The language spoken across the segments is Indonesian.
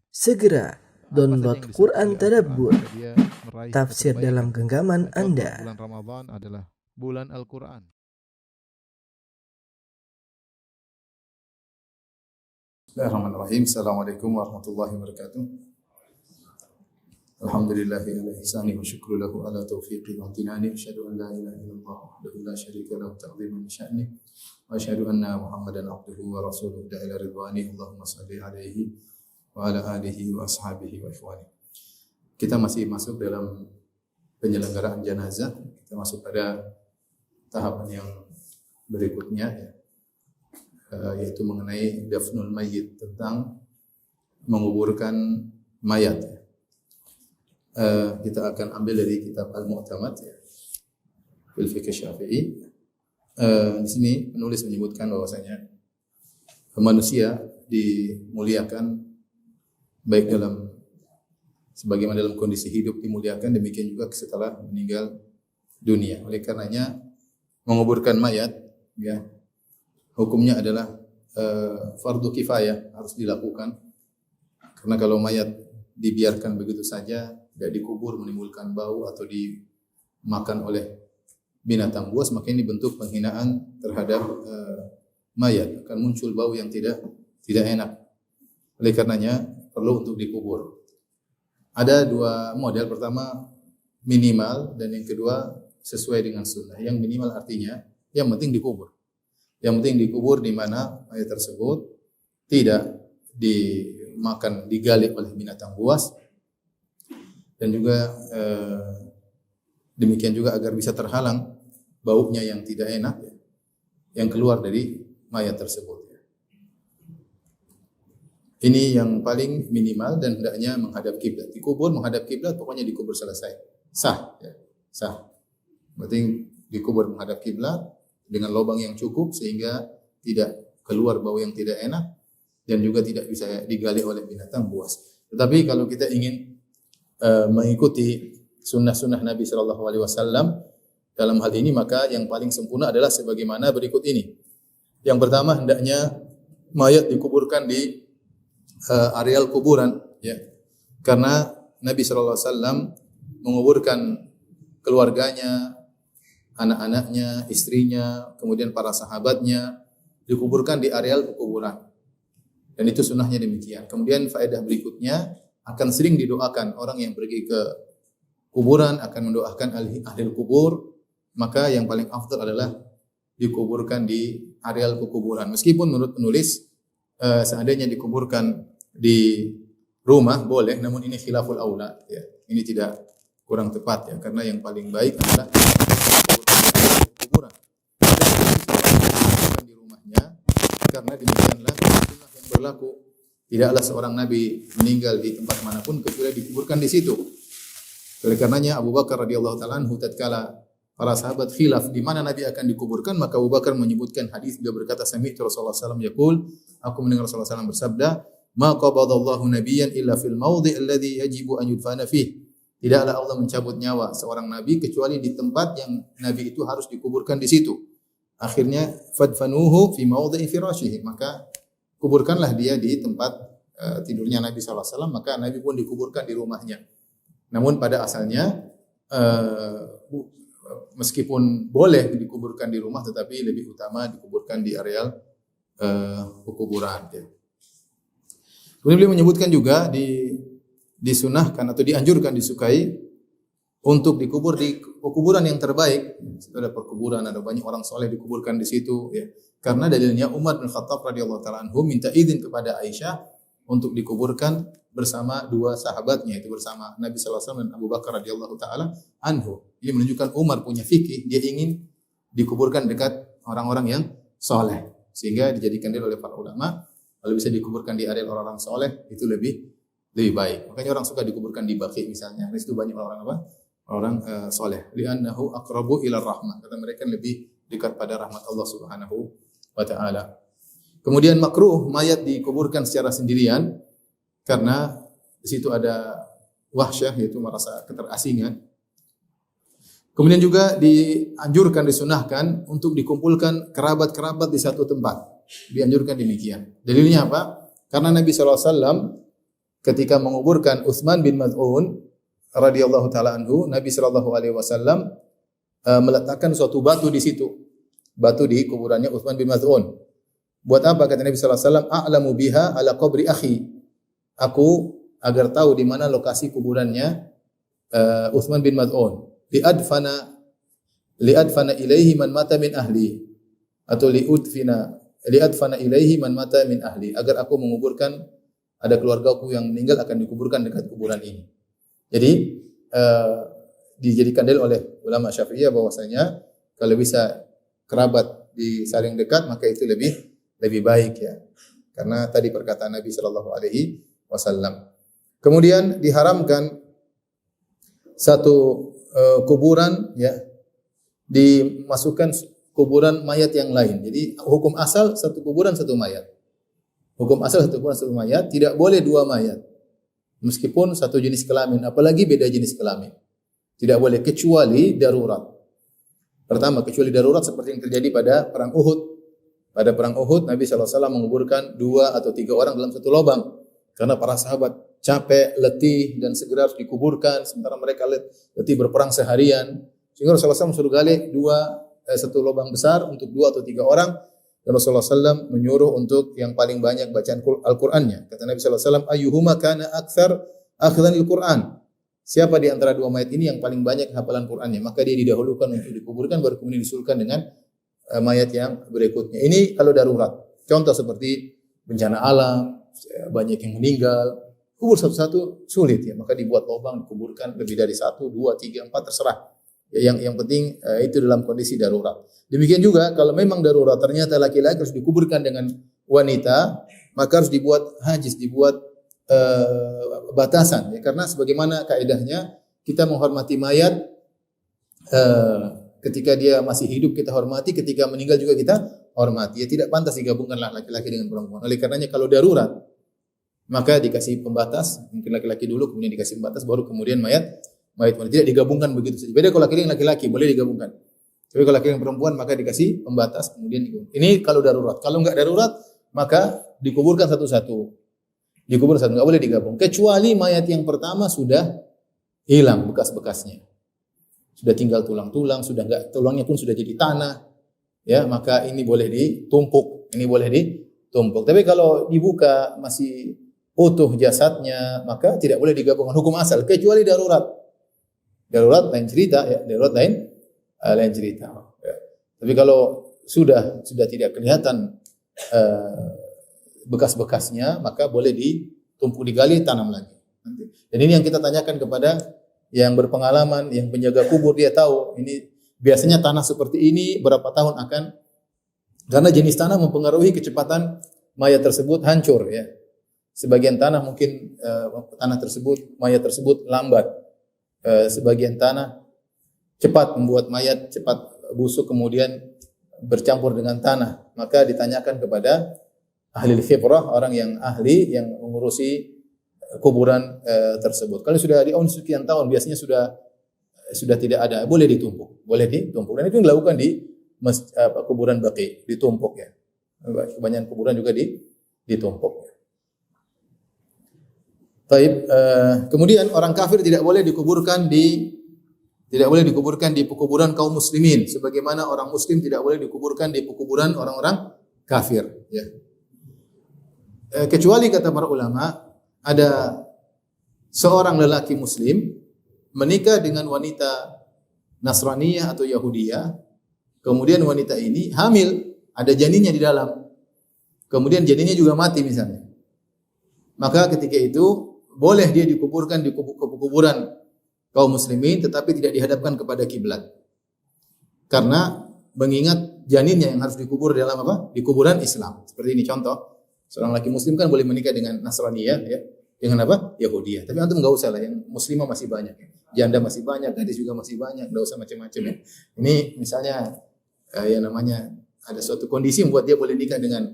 Segera download Quran Tadabbur, dia meraih tafsir kebaikan. dalam genggaman Contoh, Anda. bulan Ramadan adalah bulan Al-Quran. Bismillahirrahmanirrahim. Assalamualaikum warahmatullahi wabarakatuh. Alhamdulillahi ala ihsani wa syukru lahu ala taufiqi wa amtinani. Asyhadu an la ilaha illallah wahdahu la syarika lahu ta'ziman li sya'ni. Wa asyhadu anna Muhammadan abduhu wa rasuluhu da'ila ridwani. Allahumma salli alaihi wa ala alihi wa ashabihi wa ikhwani. Kita masih masuk dalam penyelenggaraan jenazah. Kita masuk pada tahapan yang berikutnya, yaitu mengenai dafnul mayyit, tentang menguburkan mayat. Kita akan ambil dari kitab Al-Mu'tamad, fil fiqh Syafi'i. Di sini penulis menyebutkan bahwasanya manusia dimuliakan baik dalam sebagaimana dalam kondisi hidup dimuliakan, demikian juga setelah meninggal dunia. Oleh karenanya menguburkan mayat, ya, hukumnya adalah fardu kifayah, harus dilakukan. Karena kalau mayat dibiarkan begitu saja, tidak dikubur, menimbulkan bau atau dimakan oleh binatang buas, maka ini bentuk penghinaan terhadap mayat. Akan muncul bau yang tidak enak. Oleh karenanya perlu untuk dikubur. Ada dua model. Pertama minimal, dan yang kedua sesuai dengan sunnah. Yang minimal artinya yang penting dikubur. Yang penting dikubur di mana mayat tersebut tidak dimakan, digali oleh binatang buas, dan juga demikian juga agar bisa terhalang baunya yang tidak enak, yang keluar dari mayat tersebut. Ini yang paling minimal, dan hendaknya menghadap kiblat. Dikubur menghadap kiblat, pokoknya dikubur selesai. Sah, ya. Sah. Berarti dikubur menghadap kiblat dengan lubang yang cukup sehingga tidak keluar bau yang tidak enak, dan juga tidak bisa digali oleh binatang buas. Tetapi kalau kita ingin mengikuti sunnah-sunnah Nabi Shallallahu Alaihi Wasallam dalam hal ini, maka yang paling sempurna adalah sebagaimana berikut ini. Yang pertama, hendaknya mayat dikuburkan di areal kuburan, ya, karena Nabi Shallallahu Alaihi Wasallam menguburkan keluarganya, anak-anaknya, istrinya, kemudian para sahabatnya dikuburkan di areal kuburan, dan itu sunnahnya demikian. Kemudian faedah berikutnya, akan sering didoakan orang yang pergi ke kuburan, akan mendoakan ahli kubur, maka yang paling afdal adalah dikuburkan di areal kuburan. Meskipun menurut penulis seandainya dikuburkan di rumah boleh, namun ini khilaful aula, ya. Ini tidak, kurang tepat, ya, karena yang paling baik adalah kuburan. Di rumahnya, karena demikianlah sunnah yang berlaku. Tidaklah seorang nabi meninggal di tempat manapun kecuali dikuburkan di situ. Oleh karenanya Abu Bakar radhiyallahu taala anhu, tatkala para sahabat khilaf di mana nabi akan dikuburkan, maka Abu Bakar menyebutkan hadis, dia berkata, sami'tu Rasulullah sallallahu alaihi wasallam yaqul, aku mendengar Rasulullah sallallahu alaihi wasallam bersabda, ma qabadallahu nabiyyan illa fil mawdi' alladhi yajibu an yudfana fih. Tidaklah Allah mencabut nyawa seorang nabi kecuali di tempat yang nabi itu harus dikuburkan di situ. Akhirnya fadfanuhu fi mawdi'i firashihi, maka kuburkanlah dia di tempat tidurnya Nabi sallallahu alaihi wasallam, maka Nabi pun dikuburkan di rumahnya. Namun pada asalnya meskipun boleh dikuburkan di rumah, tetapi lebih utama dikuburkan di areal kuburan, ya. Kemudian beliau menyebutkan juga disunahkan atau dianjurkan, disukai untuk dikubur di kuburan yang terbaik. Ada perkuburan, ada banyak orang soleh dikuburkan di situ, ya. Karena dalilnya Umar bin Khattab radhiyallahu taala anhu minta izin kepada Aisyah untuk dikuburkan bersama dua sahabatnya, itu bersama Nabi sallallahu alaihi wasallam dan Abu Bakar radhiyallahu taala anhu. Ini menunjukkan Umar punya fikih, dia ingin dikuburkan dekat orang-orang yang soleh, sehingga dijadikan dia oleh para ulama, kalau bisa dikuburkan di area orang-orang soleh itu lebih baik. Makanya orang suka dikuburkan di Baqi misalnya, di situ banyak orang apa? Orang soleh. Li'annahu aqrabu ila rahmah, kata mereka lebih dekat pada rahmat Allah Subhanahu wa taala. Kemudian makruh mayat dikuburkan secara sendirian, karena di situ ada wahsyah, yaitu merasa keterasingan. Kemudian juga dianjurkan, disunahkan untuk dikumpulkan kerabat-kerabat di satu tempat. Dianjurkan demikian. Dalilnya apa? Karena Nabi SAW ketika menguburkan Utsman bin Maz'un radhiyallahu taala anhu, Nabi sallallahu alaihi wasallam meletakkan suatu batu di situ. Batu di kuburannya Utsman bin Maz'un. Buat apa kata Nabi sallallahu alaihi wasallam? A'lamu biha ala qabri akhi. Aku agar tahu di mana lokasi kuburannya Utsman bin Maz'un. Liadfana ilaihi man mata min ahli, atau liadfana ilaihi man mata min ahli, agar aku menguburkan, ada keluargaku yang meninggal akan dikuburkan dekat kuburan ini. Jadi dijadikan dalil oleh ulama Syafi'iyah bahwasanya kalau bisa kerabat disaling dekat maka itu lebih baik ya. Karena tadi perkataan Nabi sallallahu alaihi wasallam. Kemudian diharamkan satu kuburan ya dimasukkan kuburan mayat yang lain. Jadi hukum asal satu kuburan satu mayat. Hukum asal satu kuburan satu mayat, tidak boleh dua mayat. Meskipun satu jenis kelamin, apalagi beda jenis kelamin. Tidak boleh kecuali darurat. Pertama, kecuali darurat seperti yang terjadi pada perang Uhud. Pada perang Uhud, Nabi SAW menguburkan 2 atau 3 orang dalam satu lubang. Karena para sahabat capek, letih, dan segera harus dikuburkan. Sementara mereka letih berperang seharian. Sehingga Rasulullah SAW suruh gali satu lubang besar untuk 2 atau 3 orang. Dan Rasulullah SAW menyuruh untuk yang paling banyak bacaan Al-Qur'annya. Kata Nabi SAW, ayyuhuma kana aktsar akhdan al-Qur'an. Siapa di antara 2 mayat ini yang paling banyak hafalan Qur'annya, maka dia didahulukan untuk dikuburkan, baru kemudian disusulkan dengan mayat yang berikutnya. Ini kalau darurat. Contoh seperti bencana alam, banyak yang meninggal, kubur satu-satu sulit ya, maka dibuat lubang, dikuburkan lebih dari 1, 2, 3, 4 terserah. Yang penting itu dalam kondisi darurat. Demikian juga kalau memang darurat ternyata laki-laki harus dikuburkan dengan wanita, maka harus dibuat hajiz, dibuat batasan ya, karena sebagaimana kaidahnya kita menghormati mayat ketika dia masih hidup kita hormati, ketika meninggal juga kita hormati. Ya tidak pantas digabungkanlah laki-laki dengan perempuan. Oleh karenanya kalau darurat maka dikasih pembatas, mungkin laki-laki dulu kemudian dikasih pembatas baru kemudian mayat wanita, tidak digabungkan begitu saja. Beda kalau laki-laki boleh digabungkan. Tapi kalau laki-laki perempuan maka dikasih pembatas kemudian digabungkan. Ini kalau darurat. Kalau enggak darurat maka dikuburkan satu-satu. Dikubur satu, enggak boleh digabung. Kecuali mayat yang pertama sudah hilang bekas-bekasnya. Sudah tinggal tulang-tulang, sudah enggak, tulangnya pun sudah jadi tanah. Ya, maka ini boleh ditumpuk. Ini boleh ditumpuk. Tapi kalau dibuka masih utuh jasadnya, maka tidak boleh digabungkan, hukum asal kecuali darurat. Darurat lain cerita ya, darurat lain cerita. Ya. Tapi kalau sudah tidak kelihatan bekas-bekasnya, maka boleh ditumpuk, digali, tanam lagi. Dan ini yang kita tanyakan kepada yang berpengalaman, yang penjaga kubur, dia tahu ini biasanya tanah seperti ini berapa tahun akan, karena jenis tanah mempengaruhi kecepatan mayat tersebut hancur ya. Sebagian tanah mungkin mayat tersebut lambat. Sebagian tanah cepat membuat mayat cepat busuk kemudian bercampur dengan tanah. Maka ditanyakan kepada ahli khibrah, orang yang ahli yang mengurusi kuburan tersebut. Kalau sudah di sekian tahun biasanya sudah tidak ada, boleh ditumpuk. Dan itu dilakukan di kuburan Baqi, ditumpuk ya. Kebanyakan kuburan juga ditumpuk. Taib, kemudian orang kafir tidak boleh dikuburkan di pekuburan kaum muslimin, sebagaimana orang muslim tidak boleh dikuburkan di pekuburan orang-orang kafir. Ya. Kecuali kata para ulama, ada seorang lelaki muslim menikah dengan wanita Nasraniyah atau Yahudiyah, kemudian wanita ini hamil, ada janinnya di dalam, kemudian janinnya juga mati misalnya. Maka ketika itu boleh dia dikuburkan di kuburan kaum muslimin, tetapi tidak dihadapkan kepada kiblat. Karena mengingat janinnya yang harus dikubur dalam apa? Di kuburan Islam. Seperti ini contoh, seorang laki muslim kan boleh menikah dengan Nasraniyah ya, dengan apa? Yahudiyah. Tapi antum enggak usah lah, yang muslimah masih banyak. Janda masih banyak, gadis juga masih banyak, enggak usah macam-macam ya. Ini misalnya yang namanya ada suatu kondisi membuat dia boleh nikah dengan,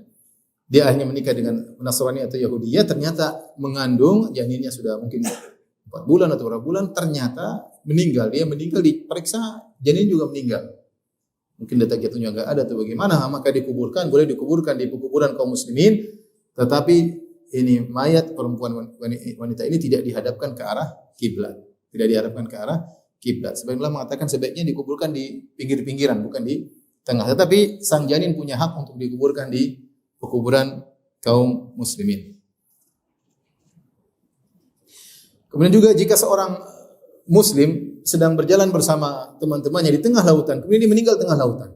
dia akhirnya menikah dengan Nasrani atau Yahudiyah, ternyata mengandung, janinnya sudah mungkin 4 bulan atau berapa bulan, ternyata meninggal. Dia meninggal, diperiksa, janin juga meninggal. Mungkin detak jantungnya enggak ada atau bagaimana, maka dikuburkan, boleh dikuburkan di kuburan kaum muslimin, tetapi ini mayat perempuan wanita ini tidak dihadapkan ke arah kiblat, tidak dihadapkan ke arah kiblat. Sebagian ulama mengatakan sebaiknya dikuburkan di pinggir-pinggiran, bukan di tengah. Tetapi sang janin punya hak untuk dikuburkan di pekuburan kaum muslimin. Kemudian juga jika seorang muslim sedang berjalan bersama teman-temannya di tengah lautan, kemudian dia meninggal tengah lautan,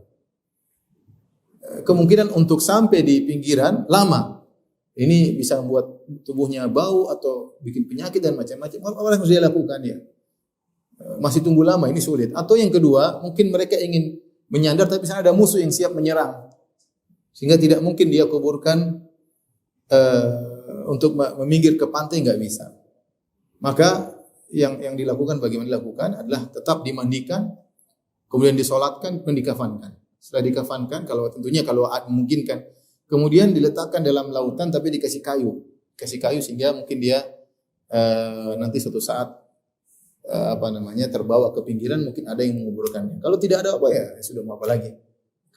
kemungkinan untuk sampai di pinggiran lama. Ini bisa membuat tubuhnya bau atau bikin penyakit dan macam-macam. Apa yang harus dia lakukan ya? Masih tunggu lama, ini sulit. Atau yang kedua, mungkin mereka ingin menyandar tapi sana ada musuh yang siap menyerang. Sehingga tidak mungkin dia kuburkan untuk meminggir ke pantai, enggak bisa. Maka yang dilakukan, bagaimana dilakukan adalah tetap dimandikan, kemudian disolatkan, kemudian dikafankan. Setelah dikafankan, kalau tentunya kalau memungkinkan, kemudian diletakkan dalam lautan tapi dikasih kayu sehingga mungkin dia nanti suatu saat terbawa ke pinggiran, mungkin ada yang menguburkannya. Kalau tidak ada apa ya sudah mau apa lagi.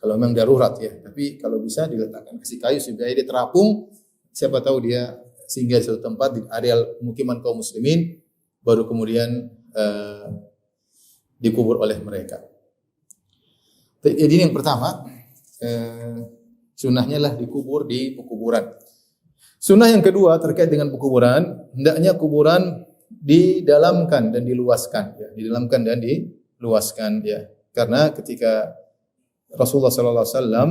Kalau memang darurat ya, tapi kalau bisa diletakkan kasih kayu supaya dia terapung, siapa tahu dia singgah di suatu tempat di areal pemukiman kaum muslimin, baru kemudian dikubur oleh mereka. Jadi yang pertama, sunnahnya lah dikubur di pekuburan. Sunnah yang kedua terkait dengan pekuburan, hendaknya kuburan didalamkan dan diluaskan, ya, didalamkan dan diluaskan, ya. Karena ketika Rasulullah sallallahu alaihi wasallam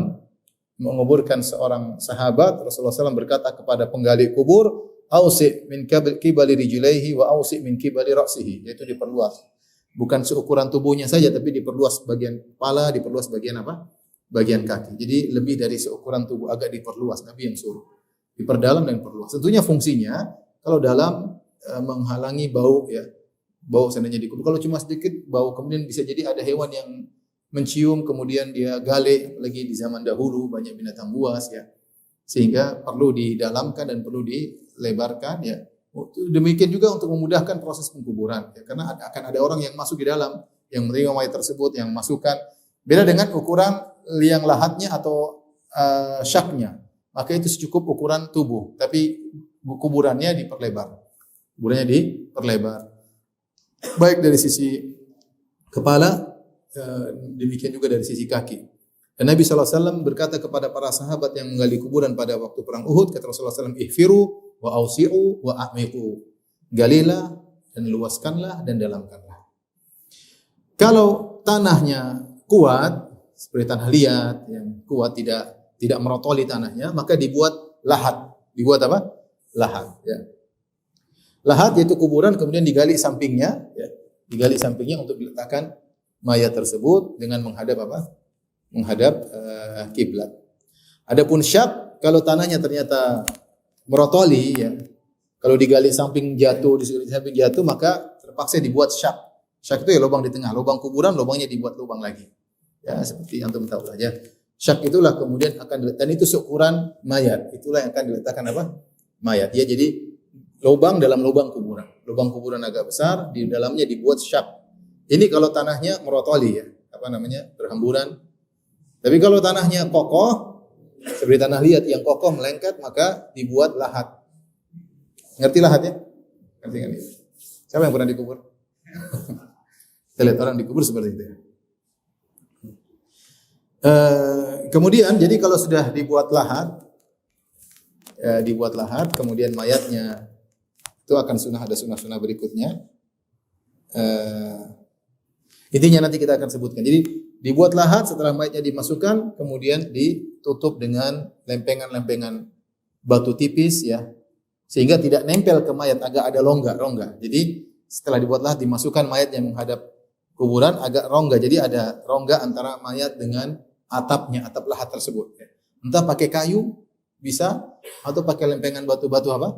menguburkan seorang sahabat, Rasulullah SAW berkata kepada penggali kubur, "Ausi min kibali rijlaihi wa ausi min kibali ra'sihi," yaitu diperluas. Bukan seukuran tubuhnya saja, tapi diperluas bagian kepala, diperluas bagian apa? Bagian kaki. Jadi lebih dari seukuran tubuh, agak diperluas. Nabi yang suruh. Diperdalam dan diperluas. Tentunya fungsinya kalau dalam menghalangi bau, ya. Bau seandainya dikubur. Kalau cuma sedikit bau, kemudian bisa jadi ada hewan yang mencium, kemudian dia gale, apalagi di zaman dahulu banyak binatang buas, ya. Sehingga perlu didalamkan dan perlu dilebarkan, ya. Demikian juga untuk memudahkan proses penguburan, ya. Karena akan ada orang yang masuk di dalam, yang menerima mayat tersebut, yang masukkan. Beda dengan ukuran liang lahatnya atau syaknya. Maka itu cukup ukuran tubuh, tapi kuburannya diperlebar. Kuburannya diperlebar. Baik dari sisi kepala, demikian juga dari sisi kaki. Dan Nabi SAW berkata kepada para sahabat yang menggali kuburan pada waktu perang Uhud, kata Rasulullah SAW, "Ihfiru wa ausi'u wa a'miqu." Galilah dan luaskanlah dan dalamkanlah. Kalau tanahnya kuat, seperti tanah liat yang kuat, tidak merotoli tanahnya, maka dibuat lahat. Dibuat apa? Lahat, ya. Lahat yaitu kuburan, kemudian digali sampingnya, ya. Digali sampingnya untuk diletakkan mayat tersebut dengan menghadap apa? Menghadap kiblat. Adapun syak, kalau tanahnya ternyata merotoli, ya. Kalau digali samping jatuh, di samping jatuh, maka terpaksa dibuat syak. Syak itu ya lubang di tengah, lubang kuburan, lubangnya dibuat lubang lagi. Ya, seperti antum tahu saja. Syak itulah kemudian akan diletakkan, itu seukuran mayat. Itulah yang akan diletakkan apa? Mayat. Ya, jadi lubang dalam lubang kuburan. Lubang kuburan agak besar, di dalamnya dibuat syak. Ini kalau tanahnya merotoli, ya, berhamburan. Tapi kalau tanahnya kokoh, seperti tanah liat yang kokoh melengket, maka dibuat lahat. Ngerti lahat ya? Ngerti kan? Siapa yang pernah dikubur? Kita lihat orang dikubur seperti itu. Kemudian, jadi kalau sudah dibuat lahat, kemudian mayatnya itu akan ada sunnah-sunnah berikutnya. Intinya nanti kita akan sebutkan. Jadi dibuat lahat, setelah mayatnya dimasukkan, kemudian ditutup dengan lempengan-lempengan batu tipis, ya, sehingga tidak nempel ke mayat, agak ada rongga. Jadi setelah dibuat lahat, dimasukkan mayat yang menghadap kuburan, agak rongga. Jadi ada rongga antara mayat dengan atapnya, atap lahat tersebut. Entah pakai kayu bisa, atau pakai lempengan batu-batu apa?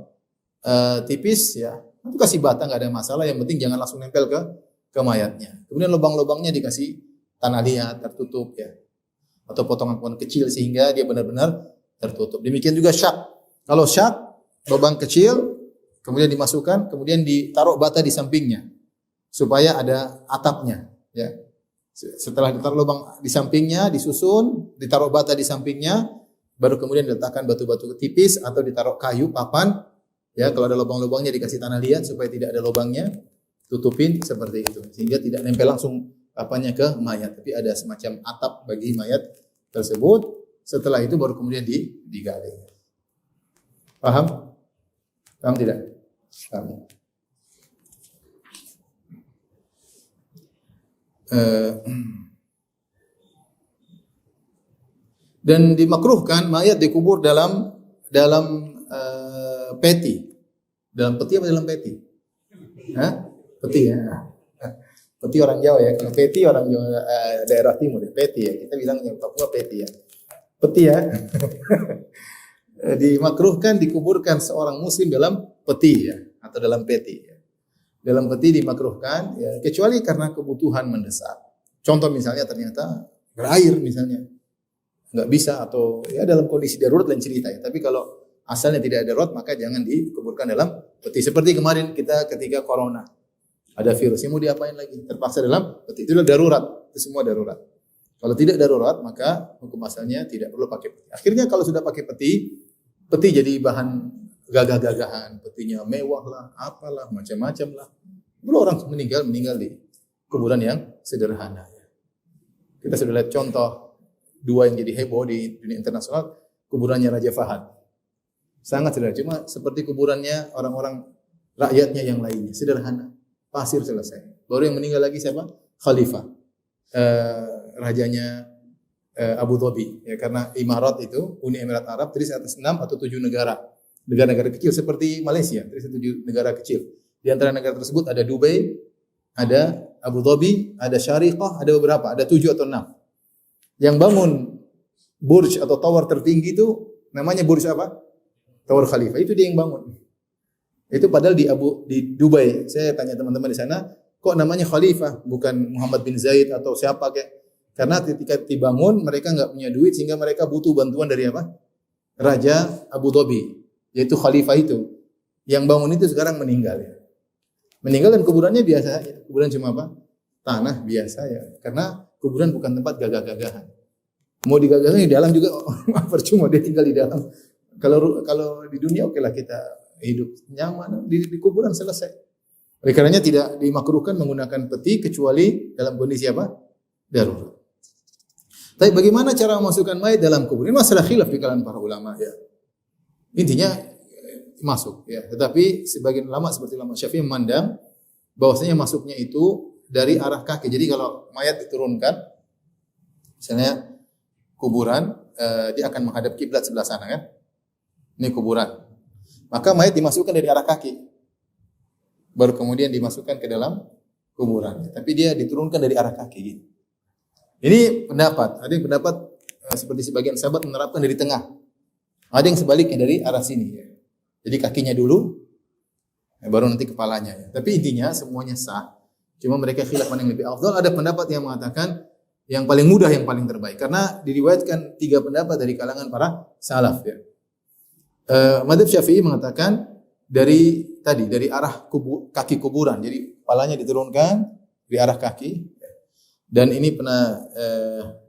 Tipis, ya. Itu kasih bata, nggak ada masalah. Yang penting jangan langsung nempel ke mayatnya. Kemudian lubang-lubangnya dikasih tanah liat tertutup, ya, atau potongan-potongan kecil sehingga dia benar-benar tertutup. Demikian juga syak. Kalau syak lubang kecil, kemudian dimasukkan, kemudian ditaruh bata di sampingnya supaya ada atapnya, ya. Setelah ditaruh lubang di sampingnya, disusun, ditaruh bata di sampingnya, baru kemudian diletakkan batu-batu tipis atau ditaruh kayu papan. Ya, kalau ada lubang-lubangnya dikasih tanah liat supaya tidak ada lubangnya, tutupin seperti itu. Sehingga tidak nempel langsung papannya ke mayat, tapi ada semacam atap bagi mayat tersebut. Setelah itu baru kemudian digali. Paham? Paham tidak? Paham. Dan dimakruhkan mayat dikubur dalam peti. Dalam peti apa dalam peti? Hah? Peti ya. Peti orang Jawa ya. Kalau peti orang Jawa daerah timur ya. Peti ya. Kita bilang yang Papua peti ya. Peti ya. Dimakruhkan dikuburkan seorang muslim dalam peti ya, atau dalam peti ya. Dalam peti dimakruhkan ya, kecuali karena kebutuhan mendesak. Contoh misalnya ternyata berair misalnya. Enggak bisa, atau ya dalam kondisi darurat lain cerita ya. Tapi kalau asalnya tidak ada darurat maka jangan dikuburkan dalam peti. Seperti kemarin kita ketika corona. Ada virus, yang mau diapain lagi? Terpaksa dalam peti. Itu adalah darurat. Itu semua darurat. Kalau tidak darurat maka hukum asalnya tidak perlu pakai peti. Akhirnya kalau sudah pakai peti, peti jadi bahan gagah-gagahan. Petinya mewah lah, apalah, macam-macam lah. Belum orang meninggal di kuburan yang sederhana. Kita sudah lihat contoh dua yang jadi heboh di dunia internasional, kuburannya Raja Fahad. Sangat sederhana, cuma seperti kuburannya orang-orang rakyatnya yang lainnya, sederhana. Pasir selesai. Baru yang meninggal lagi siapa? Khalifah. Rajanya Abu Dhabi. Ya, karena Imarat itu, Uni Emirat Arab, terdiri atas 6 atau 7 negara. Negara-negara kecil seperti Malaysia, terdiri atas 7 negara kecil. Di antara negara tersebut ada Dubai, ada Abu Dhabi, ada Syariqah, ada beberapa, ada 7 atau 6. Yang bangun burj atau tower tertinggi itu namanya burj apa? Tower Khalifah. Itu dia yang bangun. Itu padahal di Dubai. Saya tanya teman-teman di sana, kok namanya Khalifah bukan Muhammad bin Zaid atau siapa kayak? Karena ketika dibangun mereka enggak punya duit sehingga mereka butuh bantuan dari apa? Raja Abu Dhabi, yaitu Khalifah itu. Yang bangun itu sekarang meninggal ya. Meninggal dan kuburannya biasa saja. Kuburan cuma apa? Tanah biasa ya. Karena kuburan bukan tempat gagah-gagahan. Mau digagahkan di dalam juga percuma, dia tinggal di dalam. Kalau di dunia oke lah kita hidup nyaman, di kuburan selesai. Oleh karenanya tidak dimakruhkan menggunakan peti kecuali dalam kondisi apa? Darurat. Tapi bagaimana cara memasukkan mayat dalam kubur? Ini masalah khilaf di kalangan para ulama ya. Intinya masuk ya. Tetapi sebagian ulama seperti ulama Syafi'i memandang bahwasanya masuknya itu dari arah kaki. Jadi kalau mayat diturunkan, misalnya kuburan, dia akan menghadap kiblat sebelah sana kan? Ini kuburan. Maka mayat dimasukkan dari arah kaki. Baru kemudian dimasukkan ke dalam kuburan. Tapi dia diturunkan dari arah kaki gitu. Ini pendapat. Ada yang pendapat seperti sebagian sahabat menerapkan dari tengah. Ada yang sebaliknya dari arah sini. Ya. Jadi kakinya dulu, baru nanti kepalanya. Ya. Tapi intinya semuanya sah. Cuma mereka khilaf mana yang lebih afdal. Ada pendapat yang mengatakan yang paling mudah, yang paling terbaik. Karena diriwayatkan 3 pendapat dari kalangan para salaf. Ya. Madzhab Syafi'i mengatakan dari arah kaki kuburan. Jadi kepalanya diturunkan di arah kaki. Dan ini pernah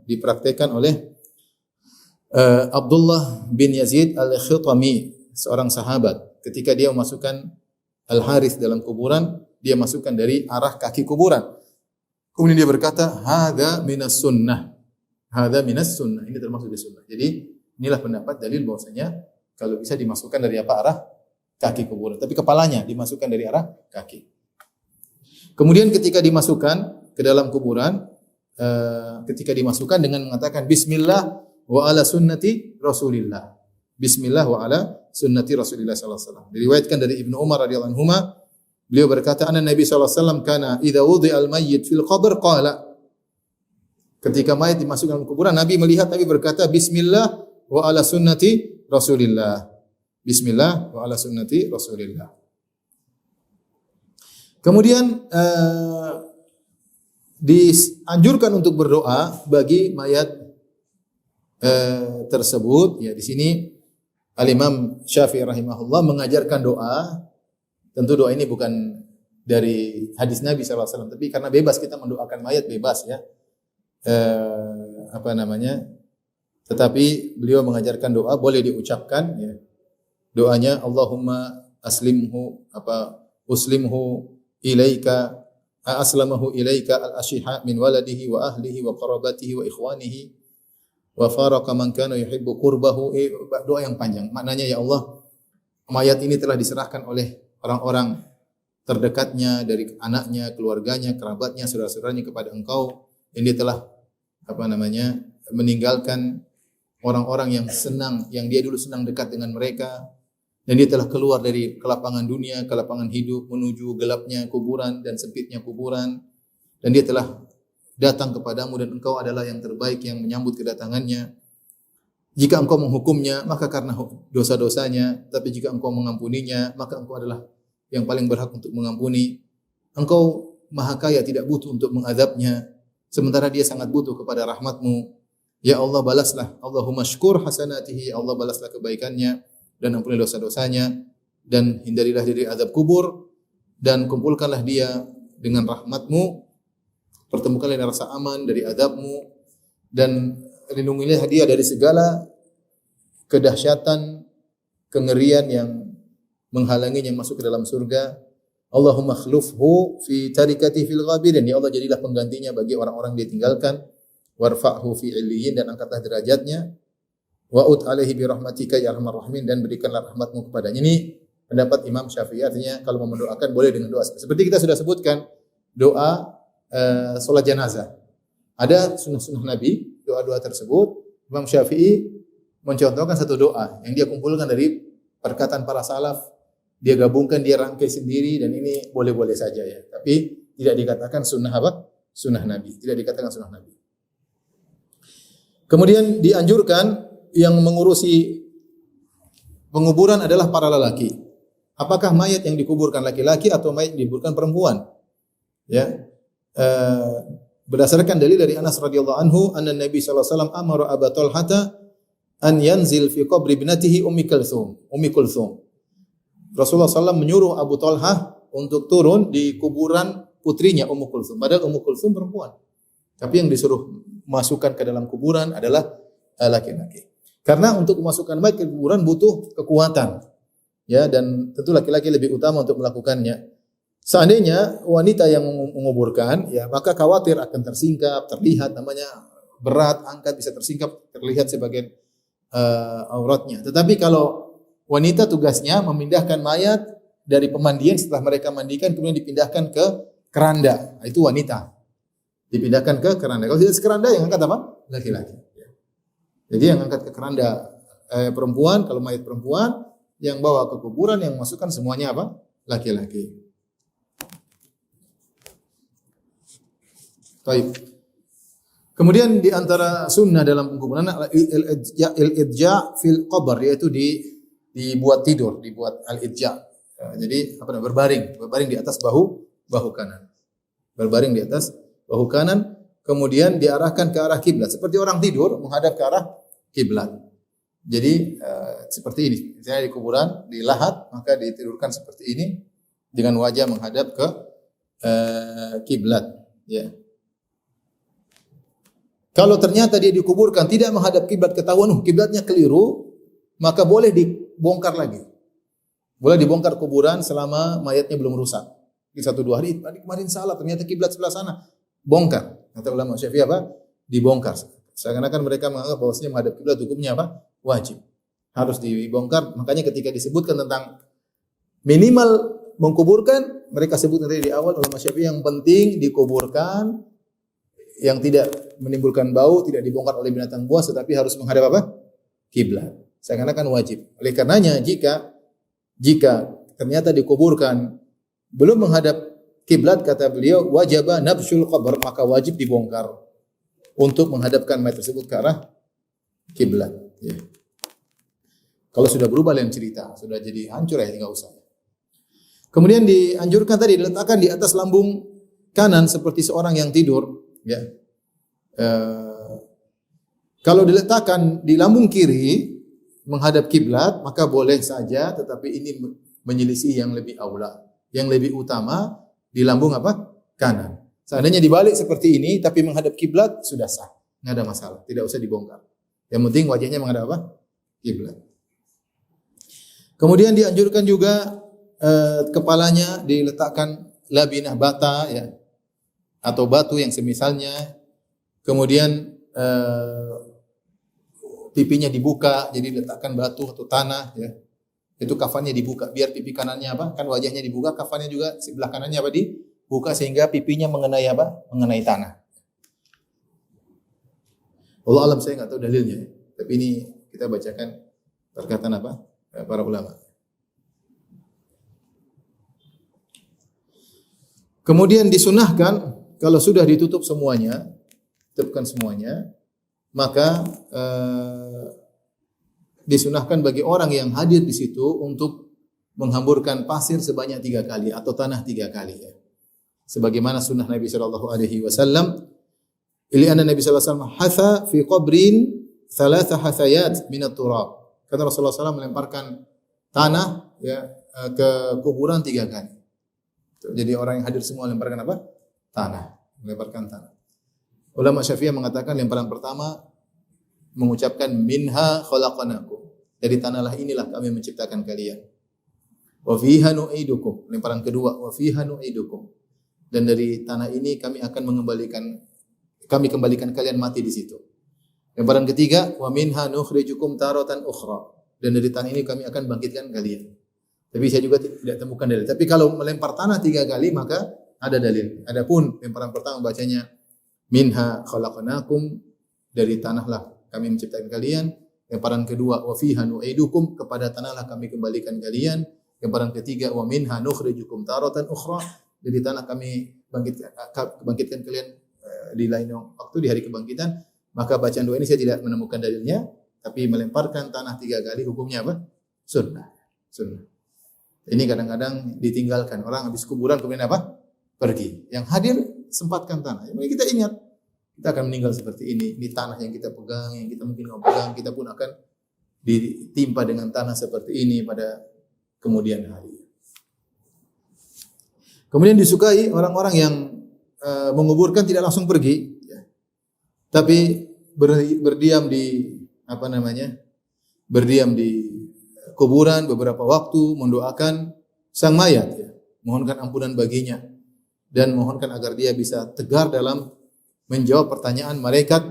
dipraktekkan oleh Abdullah bin Yazid al-Khitami, seorang sahabat. Ketika dia memasukkan Al-Harith dalam kuburan, dia masukkan dari arah kaki kuburan. Kemudian dia berkata, "Hadza minas sunnah." Hadza minas sunnah. Ini termasuk di sunnah. Jadi inilah pendapat dalil bahwasanya kalau bisa dimasukkan dari apa arah kaki kuburan. Tapi kepalanya dimasukkan dari arah kaki. Kemudian ketika dimasukkan ke dalam kuburan, ketika dimasukkan dengan mengatakan Bismillah wa ala sunnati Rasulillah. Bismillah wa ala sunnati Rasulillah sallallahu alaihi wasallam. Diriwayatkan dari Ibnu Umar radhiyallahu anhuma, beliau berkata, "Anna Nabi sallallahu alaihi wasallam kana idza wudi'a al-mayyit fil qabr qala." Ketika mayat dimasukkan ke kuburan, Nabi melihat, Nabi berkata, Bismillah wa ala sunnati Rasulillah. Bismillah wa ala sunnati Rasulillah. Kemudian dianjurkan untuk berdoa bagi mayat tersebut. Ya, di sini Al-Imam Syafi'i rahimahullah mengajarkan doa. Tentu doa ini bukan dari hadis Nabi SAW, tapi karena bebas kita mendoakan mayat, bebas ya. Tetapi beliau mengajarkan doa boleh diucapkan ya. Doanya Allahumma uslimhu ilaika aslamahu ilaika al-ashiha min waladihi wa ahlihi wa qarabatihi wa ikhwanihi wa faraka man kana yuhibbu qurbahu. Doa yang panjang. Maknanya ya Allah, mayat ini telah diserahkan oleh orang-orang terdekatnya dari anaknya, keluarganya, kerabatnya, saudara-saudaranya kepada Engkau. Ini telah meninggalkan orang-orang yang senang, yang dia dulu senang dekat dengan mereka, dan dia telah keluar dari kelapangan dunia, kelapangan hidup menuju gelapnya kuburan dan sempitnya kuburan, dan dia telah datang kepadamu dan Engkau adalah yang terbaik yang menyambut kedatangannya. Jika Engkau menghukumnya, maka karena dosa-dosanya, tapi jika Engkau mengampuninya, maka Engkau adalah yang paling berhak untuk mengampuni. Engkau Maha Kaya, tidak butuh untuk mengadabnya, sementara dia sangat butuh kepada rahmat-Mu. Ya Allah, balaslah, Allahumma sykur hasanatihi, ya Allah balaslah kebaikannya dan ampunilah dosa-dosanya dan hindarilah dari azab kubur dan kumpulkanlah dia dengan rahmat-Mu, pertemukanlah dengan rasa aman dari azab-Mu dan lindungilah dia dari segala kedahsyatan, kengerian yang menghalanginya masuk ke dalam surga. Allahumma khlufhu fi tarikati fil ghabirin, ya Allah jadilah penggantinya bagi orang-orang dia tinggalkan. Warfa'hu fi 'illiyin, dan angkatlah derajatnya. Wa'ud alaihi bi rahmatika ya arhamar rahimin, dan berikanlah rahmat-Mu kepadanya. Ini pendapat Imam Syafi'i, artinya kalau mau mendoakan boleh dengan doa seperti kita sudah sebutkan, doa salat jenazah. Ada sunnah-sunnah Nabi, doa-doa tersebut. Imam Syafi'i mencontohkan satu doa yang dia kumpulkan dari perkataan para salaf, dia gabungkan, dia rangkai sendiri, dan ini boleh-boleh saja ya. Tapi tidak dikatakan sunnah apa? Sunnah Nabi. Tidak dikatakan sunnah Nabi. Kemudian dianjurkan yang mengurusi penguburan adalah para lelaki. Apakah mayat yang dikuburkan laki-laki atau mayat yang dikuburkan perempuan? Ya. Berdasarkan dalil dari Anas radhiyallahu anhu, anna Nabi sallallahu alaihi wasallam amara Abu Talhah an yanzil fi qabri ibnatihi Ummi Kulthum. Rasulullah SAW menyuruh Abu Talhah untuk turun di kuburan putrinya Ummu Kulthum. Padahal Ummu Kulthum perempuan. Tapi yang disuruh masukkan ke dalam kuburan adalah laki-laki. Karena untuk memasukkan mayat ke kuburan butuh kekuatan. Ya, dan tentu laki-laki lebih utama untuk melakukannya. Seandainya wanita yang menguburkan, ya maka khawatir akan tersingkap, terlihat namanya berat, angkat bisa tersingkap, terlihat sebagai auratnya. Tetapi kalau wanita tugasnya memindahkan mayat dari pemandian, setelah mereka mandikan kemudian dipindahkan ke keranda. Itu wanita. Dipindahkan ke keranda. Kalau tidak sekeranda yang angkat apa? Laki-laki. Jadi yang angkat ke keranda perempuan, kalau mayat perempuan, yang bawa ke kuburan, yang masukkan semuanya apa? Laki-laki. Baik. Kemudian di antara sunnah dalam penguburan al-idja' fil qabr, yaitu dibuat tidur, dibuat al-idja'. Jadi apa namanya? Berbaring di atas bahu kanan. Berbaring di atas bahu kanan, kemudian diarahkan ke arah kiblat seperti orang tidur menghadap ke arah kiblat. Jadi seperti ini. Misalnya di kuburan, di lahat, maka ditidurkan seperti ini dengan wajah menghadap ke kiblat. Ya. Kalau ternyata dia dikuburkan tidak menghadap kiblat, ketahuan kiblatnya keliru, maka boleh dibongkar lagi. Boleh dibongkar kuburan selama mayatnya belum rusak. Di 1-2 hari, tadi kemarin salah, ternyata kiblat sebelah sana. Bongkar. Kata ulama Syafi'i apa? Dibongkar. Seakan-akan mereka menganggap bahwasanya menghadap kiblat hukumnya apa? Wajib. Harus dibongkar. Makanya ketika disebutkan tentang minimal mengkuburkan, mereka sebut tadi di awal ulama Syafi'i yang penting dikuburkan yang tidak menimbulkan bau, tidak dibongkar oleh binatang buas, tetapi harus menghadap apa? Kiblat. Seakan-akan wajib. Oleh karenanya jika ternyata dikuburkan belum menghadap kiblat, kata beliau, wajaba nabshul qabr, maka wajib dibongkar untuk menghadapkan mayat tersebut ke arah kiblat. Ya. Kalau sudah berubah lain cerita, sudah jadi hancur ya enggak usah. Kemudian dianjurkan tadi diletakkan di atas lambung kanan seperti seorang yang tidur. Ya. Kalau diletakkan di lambung kiri menghadap kiblat, maka boleh saja, tetapi ini menyelisih yang lebih aula. Yang lebih utama di lambung apa? Kanan. Seandainya dibalik seperti ini tapi menghadap kiblat sudah sah, enggak ada masalah, tidak usah dibongkar. Yang penting wajahnya menghadap apa? Kiblat. Kemudian dianjurkan juga kepalanya diletakkan labinah bata ya atau batu yang semisalnya. Kemudian pipinya dibuka, jadi letakkan batu atau tanah ya. Itu kafannya dibuka biar pipi kanannya apa? Kan wajahnya dibuka, kafannya juga sebelah kanannya apa dibuka sehingga pipinya mengenai apa? Mengenai tanah. Allah alam saya enggak tahu dalilnya, tapi ini kita bacakan perkataan apa? Para ulama. Kemudian disunahkan kalau sudah ditutup semuanya, tutupkan semuanya, maka disunahkan bagi orang yang hadir di situ untuk menghamburkan pasir sebanyak 3 kali atau tanah 3 kali ya. Sebagaimana sunnah Nabi sallallahu alaihi wasallam, anna Nabi sallallahu alaihi wasallam hatha fi qabrin 3 hathayat min at-turab. Kata Rasulullah SAW melemparkan tanah ya ke kuburan 3 kali. Jadi orang yang hadir semua lemparkan apa? Tanah, melemparkan tanah. Ulama Syafi'iyah mengatakan lemparan pertama mengucapkan minha khalaqnakum. Dari tanahlah inilah kami menciptakan kalian. Wa fiha nu'idukum. Lemparan kedua, wa fiha nu'idukum. Dan dari tanah ini kami kembalikan kalian mati di situ. Lemparan ketiga, wa minha nukhrijukum taratan ukhra. Dan dari tanah ini kami akan bangkitkan kalian. Tapi saya juga tidak temukan dalil. Tapi kalau melempar tanah 3 kali maka ada dalil. Adapun lemparan pertama bacanya minha khalaqnakum, dari tanahlah kami menciptakan kalian. Lemparan kedua wa fiha nu'idukum, kepada tanahlah kami kembalikan kalian. Lemparan ketiga wa minha nukhrijukum taratan ukhra, dari tanah kami bangkitkan kalian di lain waktu di hari kebangkitan. Maka bacaan doa ini saya tidak menemukan dalilnya, tapi melemparkan tanah 3 kali hukumnya apa? Sunnah. Ini kadang-kadang ditinggalkan orang habis kuburan kemudian apa? Pergi. Yang hadir sempatkan tanah. Jadi kita ingat kita akan meninggal seperti ini. Ini tanah yang kita pegang, yang kita mungkin nggak pegang, kita pun akan ditimpa dengan tanah seperti ini pada kemudian hari. Kemudian disukai orang-orang yang menguburkan tidak langsung pergi, ya. Tapi berdiam di berdiam di kuburan beberapa waktu, mendoakan sang mayat, ya. Mohonkan ampunan baginya dan mohonkan agar dia bisa tegar dalam menjawab pertanyaan malaikat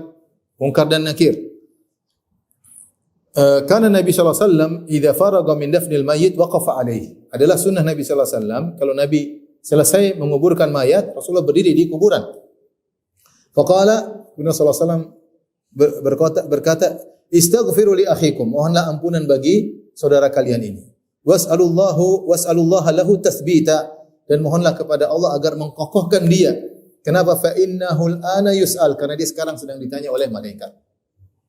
Munkar dan Nakir. Karena Nabi sallallahu alaihi wasallam idza faraga min dafnil mayyit waqafa alaihi. Adalah sunnah Nabi sallallahu alaihi wasallam kalau Nabi selesai menguburkan mayat, Rasulullah berdiri di kuburan. Faqala, Nabi sallallahu alaihi wasallam berkata, "Istaghfiru li akhikum." Mohonlah ampunan bagi saudara kalian ini. Was'alullaha lahu tathbita, dan mohonlah kepada Allah agar mengkokohkan dia. Kenapa? Fa innahu al-ana yus'al, karena dia sekarang sedang ditanya oleh malaikat.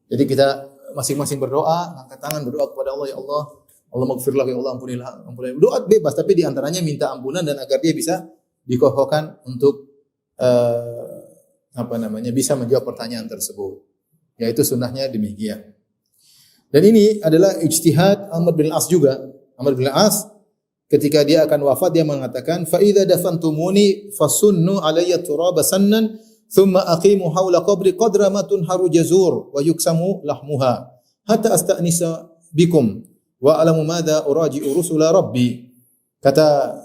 Jadi kita masing-masing berdoa, angkat tangan berdoa kepada Allah, ya Allah, Allah maghfirlah, ya Allah ampunilah. Doa bebas, tapi di antaranya minta ampunan dan agar dia bisa dikokohkan untuk bisa menjawab pertanyaan tersebut. Yaitu sunnahnya demikian. Dan ini adalah ijtihad Amr bin As juga. Amr bin As ketika dia akan wafat dia mengatakan fa idza dafantumuni fasunnu alayya turaba sannan thumma aqimu hawla qabri qadra ma tunharu jazur wa yuksamu lahmuha hatta asta'nisa bikum wa alamu madza uraji'u rusula rabbi. Kata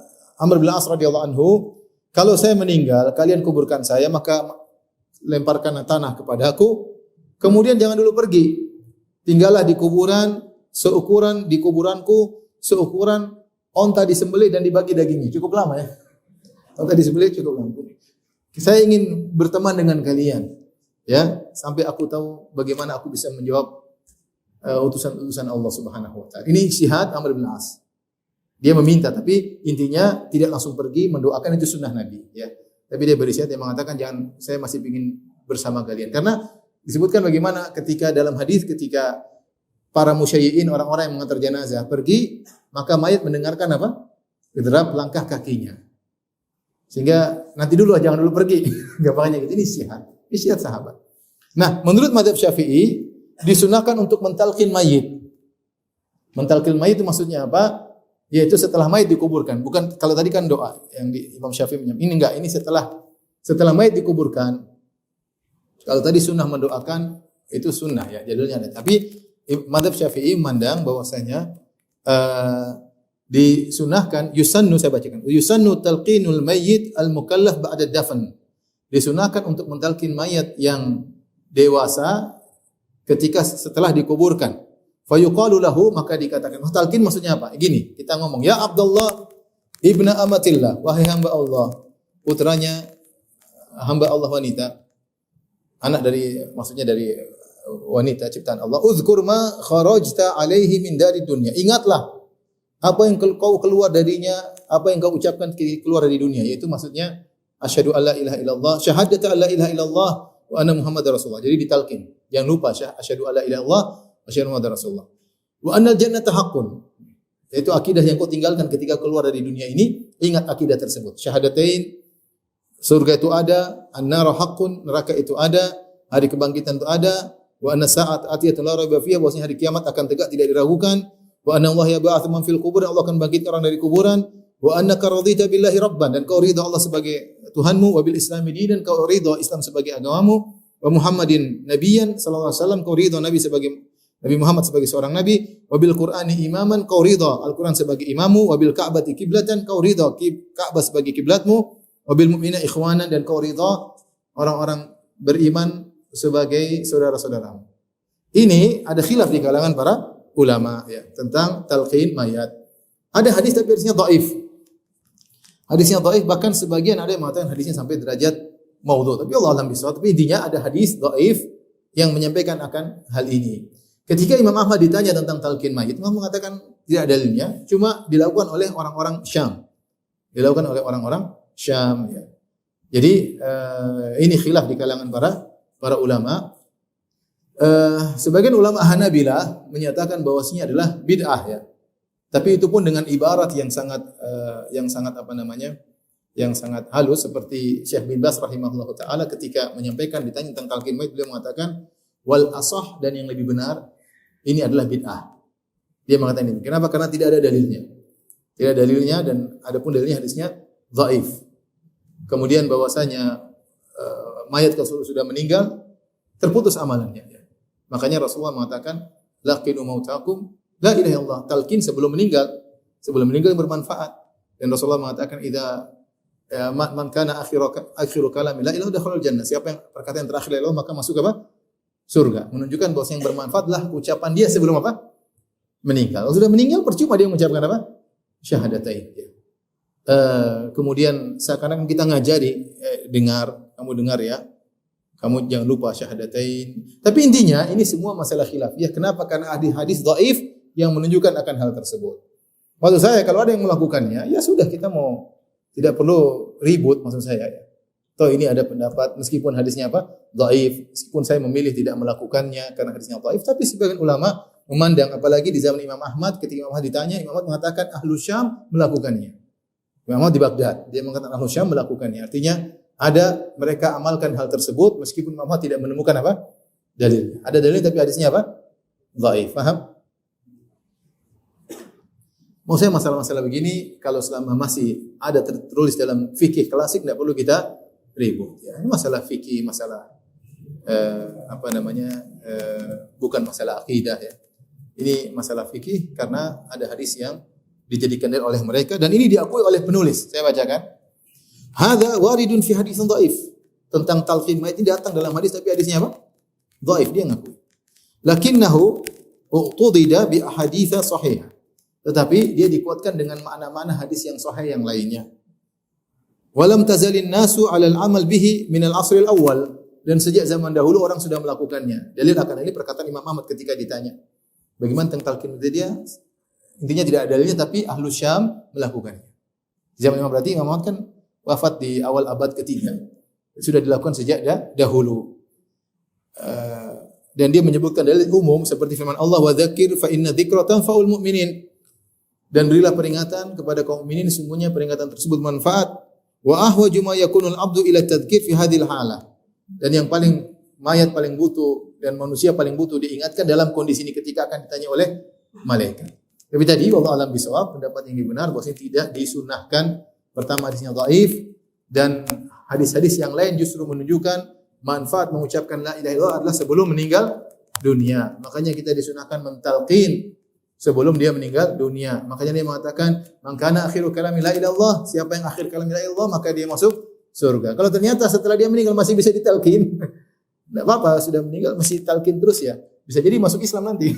Amr bin As radhiyallahu anhu, kalau saya meninggal kalian kuburkan saya, maka lemparkan tanah kepadaku, kemudian jangan dulu pergi. Tinggallah di kuburan seukuran onta disembelih dan dibagi dagingnya. Cukup lama ya. Onta disembelih cukup lama. Saya ingin berteman dengan kalian, ya, sampai aku tahu bagaimana aku bisa menjawab utusan-utusan Allah Subhanahu wa taala. Ini ijtihad Amr bin As. Dia meminta, tapi intinya tidak langsung pergi, mendoakan, itu sunnah Nabi, ya. Tapi dia berisiat, dia mengatakan jangan, saya masih ingin bersama kalian. Karena disebutkan bagaimana ketika dalam hadis ketika para musyayyi'in, orang-orang yang mengantar jenazah pergi, maka mayat mendengarkan apa? Derap langkah kakinya. Sehingga nanti dulu, jangan dulu pergi. Gampangnya gitu. Ini ijtihad sahabat. Nah, menurut mazhab Syafi'i disunahkan untuk mentalqin mayit. Mentalqin mayit itu maksudnya apa? Yaitu setelah mayit dikuburkan. Bukan, kalau tadi kan doa yang di Imam Syafi'i ini enggak, ini setelah mayit dikuburkan. Kalau tadi sunnah mendoakan itu sunnah ya, jalurnya ada. Tapi mazhab Syafi'i memandang bahwasanya disunahkan yusannu, saya bacakan. Yusannu talqinul mayyit al-mukallaf ba'da dafn. Disunahkan untuk mentalkin mayat yang dewasa ketika setelah dikuburkan. Fayuqalu lahu, maka dikatakan. Talqin maksudnya apa? Gini, kita ngomong, ya Abdullah ibna amatillah, wahai hamba Allah, putranya hamba Allah wanita, anak dari, maksudnya dari wanita ciptaan Allah. Uzkur ma kharajta alaihi min dari dunia. Ingatlah apa yang kau keluar darinya, apa yang kau ucapkan keluar dari dunia, yaitu maksudnya asyhadu alla ilaha illallah, syahadatu alla ilaha illallah wa anna muhammadar rasulullah. Jadi ditalkin. Jangan lupa asyhadu alla ilaha illallah wa asyhadu muhammadar rasulullah. Wa annal jannata haqqun. Yaitu akidah yang kau tinggalkan ketika keluar dari dunia ini, ingat akidah tersebut. Syahadatain, surga itu ada, an-nar haqqun, neraka itu ada, hari kebangkitan itu ada, wa anna sa'at atiyatun la raiba fiha, bahwasanya hari kiamat akan tegak tidak diragukan, wa anna Allah yab'atsu man fil qubur, Allah akan bangkitkan orang dari kuburan, wa annaka radita billahi rabban, dan kau ridha Allah sebagai Tuhanmu, wa bil islami dinan, kau ridha Islam sebagai agamamu, wa Muhammadin nabiyyan sallallahu alaihi wasallam, kau ridha Nabi sebagai Nabi Muhammad sebagai seorang nabi, wa bil Qur'ani imaman, kau ridha Al-Qur'an sebagai imammu, wa bil Ka'bati kiblatan, kau ridha Ka'bah sebagai kiblatmu, wa bil mu'minina ikhwanan, dan kau ridha orang-orang beriman sebagai saudara-saudaramu. Ini ada khilaf di kalangan para ulama ya tentang talqin mayat. Ada hadis tapi hadisnya dhaif. Hadisnya dhaif, bahkan sebagian ada yang mengatakan hadisnya sampai derajat maudhu. Tapi Allah alam bisawab. Tapi intinya ada hadis dhaif yang menyampaikan akan hal ini. Ketika Imam Ahmad ditanya tentang talqin mayit, Imam mengatakan tidak ada dalilnya, cuma dilakukan oleh orang-orang Syam. Dilakukan oleh orang-orang Syam ya. Jadi ini khilaf di kalangan para ulama. Sebagian ulama Hanabilah menyatakan bahwasanya adalah bid'ah ya. Tapi itu pun dengan ibarat yang sangat apa namanya? Yang sangat halus, seperti Syekh bin Baz rahimahullah taala ketika menyampaikan ditanya tentang talqin mayit, beliau mengatakan wal asah, dan yang lebih benar ini adalah bid'ah. Dia mengatakan ini. Kenapa? Karena tidak ada dalilnya. Tidak ada dalilnya, dan adapun dalilnya hadisnya dhaif. Kemudian bahwasanya mayat kalau sudah meninggal terputus amalannya. Makanya Rasulullah mengatakan laqinu mautakum la ilaha illallah, talqin sebelum meninggal bermanfaat. Dan Rasulullah mengatakan idza man kana akhiru kalami la ilaha dakhala jannah, siapa yang perkataan terakhir la ilaha maka masuk apa? Surga. Menunjukkan bahwa yang bermanfaat adalah ucapan dia sebelum apa? Meninggal. Kalau sudah meninggal percuma dia mengucapkan apa? Syahadatain. Kemudian sekarang kita ngajari, kamu dengar ya, kamu jangan lupa syahadatain. Tapi intinya ini semua masalah khilaf. Ya kenapa? Karena hadis dhaif yang menunjukkan akan hal tersebut. Maksud saya kalau ada yang melakukannya, ya sudah, kita mau tidak perlu ribut, maksud saya ya. Toh ini ada pendapat meskipun hadisnya apa? Dhaif. Meskipun saya memilih tidak melakukannya karena hadisnya dhaif, tapi sebagian ulama memandang, apalagi di zaman Imam Ahmad, ketika Imam Ahmad ditanya, Imam Ahmad mengatakan ahlu Syam melakukannya. Imam Ahmad di Baghdad, dia mengatakan ahlu Syam melakukannya. Artinya ada mereka amalkan hal tersebut meskipun Imam Ahmad tidak menemukan apa? Dalil. Ada dalil tapi hadisnya apa? Dhaif. Paham? Mau saya masalah-masalah begini kalau selama masih ada tertulis dalam fikih klasik tidak perlu kita ribut. Ya, ini masalah fikih, masalah bukan masalah akidah ya. Ini masalah fikih karena ada hadis yang dijadikan dalil oleh mereka dan ini diakui oleh penulis. Saya bacakan. Hadza waridun fi haditsin dhaif. Tentang talqin mayit ini datang dalam hadis tapi hadisnya apa? Dhaif, dia ngaku. Lakinnahu uqtudida bi ahaditsa sahihah. Tetapi dia dikuatkan dengan makna-makna hadis yang sahih yang lainnya. Walam tazalin nasu 'alal amal bihi min al-'asr al-awwal, dan sejak zaman dahulu orang sudah melakukannya. Dalil akan ini perkataan Imam Ahmad ketika ditanya, bagaimana tentang talqin dia? Intinya tidak ada dalilnya tapi ahlu Syam melakukannya. Zaman Imam, berarti Imam Ahmad kan wafat di awal abad ketiga. Sudah dilakukan sejak dahulu. Dan dia menyebutkan dalil umum seperti firman Allah, wa dzakir fa inna dzikra tanfa'ul mu'minin. Dan berilah peringatan kepada kaum mukminin, sesungguhnya peringatan tersebut manfaat. Wa ahwaju ma yakunul abdu ila tadzkir fi hadhil halah. Dan yang mayat paling butuh dan manusia paling butuh diingatkan dalam kondisi ini ketika akan ditanya oleh malaikat. Tapi tadi wallahu alam bisawab, pendapat yang benar bahwa tidak disunahkan. Pertama hadisnya dhaif dan hadis-hadis yang lain justru menunjukkan manfaat mengucapkan la ilaha illallah adalah sebelum meninggal dunia. Makanya kita disunahkan mentalqin sebelum dia meninggal dunia. Makanya dia mengatakan, "Man kana akhiru kalami la ilaha illallah," siapa yang akhir kalam la ilaha illallah maka dia masuk surga. Kalau ternyata setelah dia meninggal masih bisa ditalqin, enggak apa-apa, sudah meninggal masih talqin terus ya. Bisa jadi masuk Islam nanti.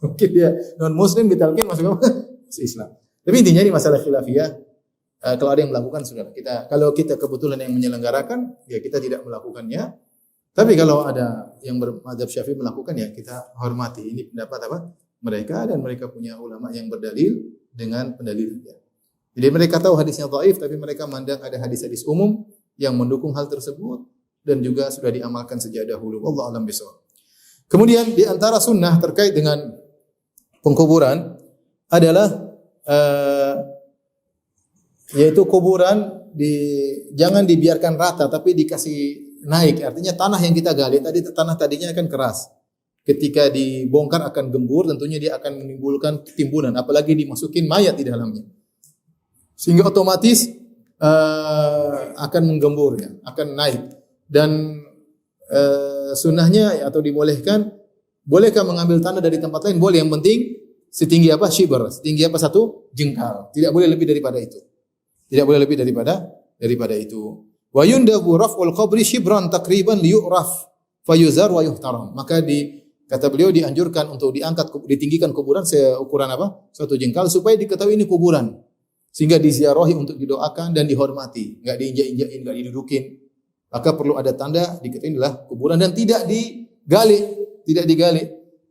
Mungkin dia non muslim ditalqin masuk apa? Masuk Islam. Tapi intinya ini masalah khilafiyah. Kalau ada yang melakukan sudah kalau kita kebetulan yang menyelenggarakan ya kita tidak melakukannya. Tapi kalau ada yang bermadzhab Syafi'i melakukan ya kita hormati. Ini pendapat apa? Mereka dan mereka punya ulama yang berdalil dengan pendalilnya. Jadi mereka tahu hadisnya dhaif tapi mereka mandang ada hadis-hadis umum yang mendukung hal tersebut dan juga sudah diamalkan sejak dahulu. Wallahu a'lam bishawab. Kemudian di antara sunnah terkait dengan pengkuburan adalah yaitu kuburan jangan dibiarkan rata tapi dikasih naik. Artinya tanah yang kita gali tanah tadinya akan keras. Ketika dibongkar akan gembur, tentunya dia akan menimbulkan timbunan, apalagi dimasukin mayat di dalamnya. Sehingga otomatis akan menggembur ya, akan naik. Dan sunnahnya atau dibolehkan, bolehkah mengambil tanah dari tempat lain? Boleh, yang penting setinggi apa? Shibr, setinggi apa? 1 jengkal. Tidak boleh lebih daripada itu. Tidak boleh lebih daripada itu. Wa yundabu raf'ul qabri shibran takriban liyu'raf fayuzar wa yuhtaram. Maka kata beliau dianjurkan untuk ditinggikan kuburan seukuran apa? 1 jengkal supaya diketahui ini kuburan. Sehingga diziarahi untuk didoakan dan dihormati, enggak diinjak-injakin, enggak didudukin. Maka perlu ada tanda diketahui inilah kuburan dan tidak digali.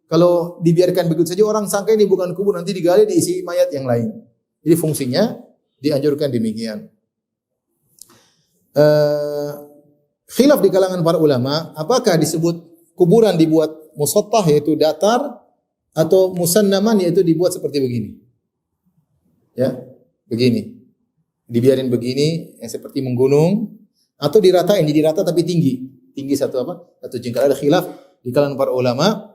Kalau dibiarkan begitu saja orang sangka ini bukan kubur, nanti digali diisi mayat yang lain. Jadi fungsinya dianjurkan demikian. Khilaf di kalangan para ulama, apakah disebut kuburan dibuat musattah yaitu datar atau musannaman yaitu dibuat seperti begini. Ya, begini. Dibiarin begini yang seperti menggunung atau diratain, jadi rata tapi tinggi. Tinggi 1 jengkal. Ada khilaf di kalangan para ulama.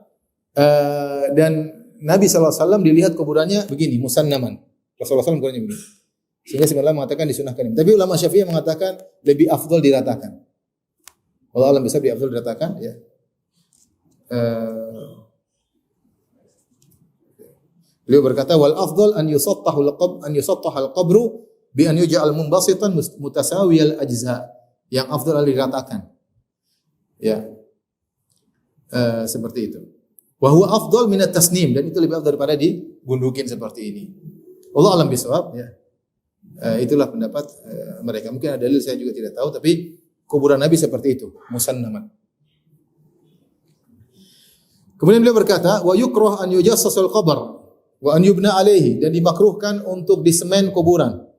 Dan Nabi SAW dilihat kuburannya begini, musannaman. Rasulullah SAW kuburannya begini. Sehingga sebenarnya mengatakan disunahkan. Tapi ulama Syafi'i mengatakan lebih afdal diratakan. Allah alam bisa lebih afdal diratakan. Ya. Beliau berkata wal afdal an yusattaha al-qabru bi an yuj'al munbasitan mutasawiyal ajza. Yang afdal adalah diratakan. Ya. Seperti itu. Wa huwa afdal min at-tasnim, dan itu lebih afdal daripada digundukin seperti ini. Allah alam bisawab ya. Itulah pendapat mereka. Mungkin ada dalil saya juga tidak tahu, tapi kuburan Nabi seperti itu, musannaman. Kemudian beliau berkata, wa yukrah an yujassasul qabr wa an yubna alaihi, dan dimakruhkan untuk disemen kuburan.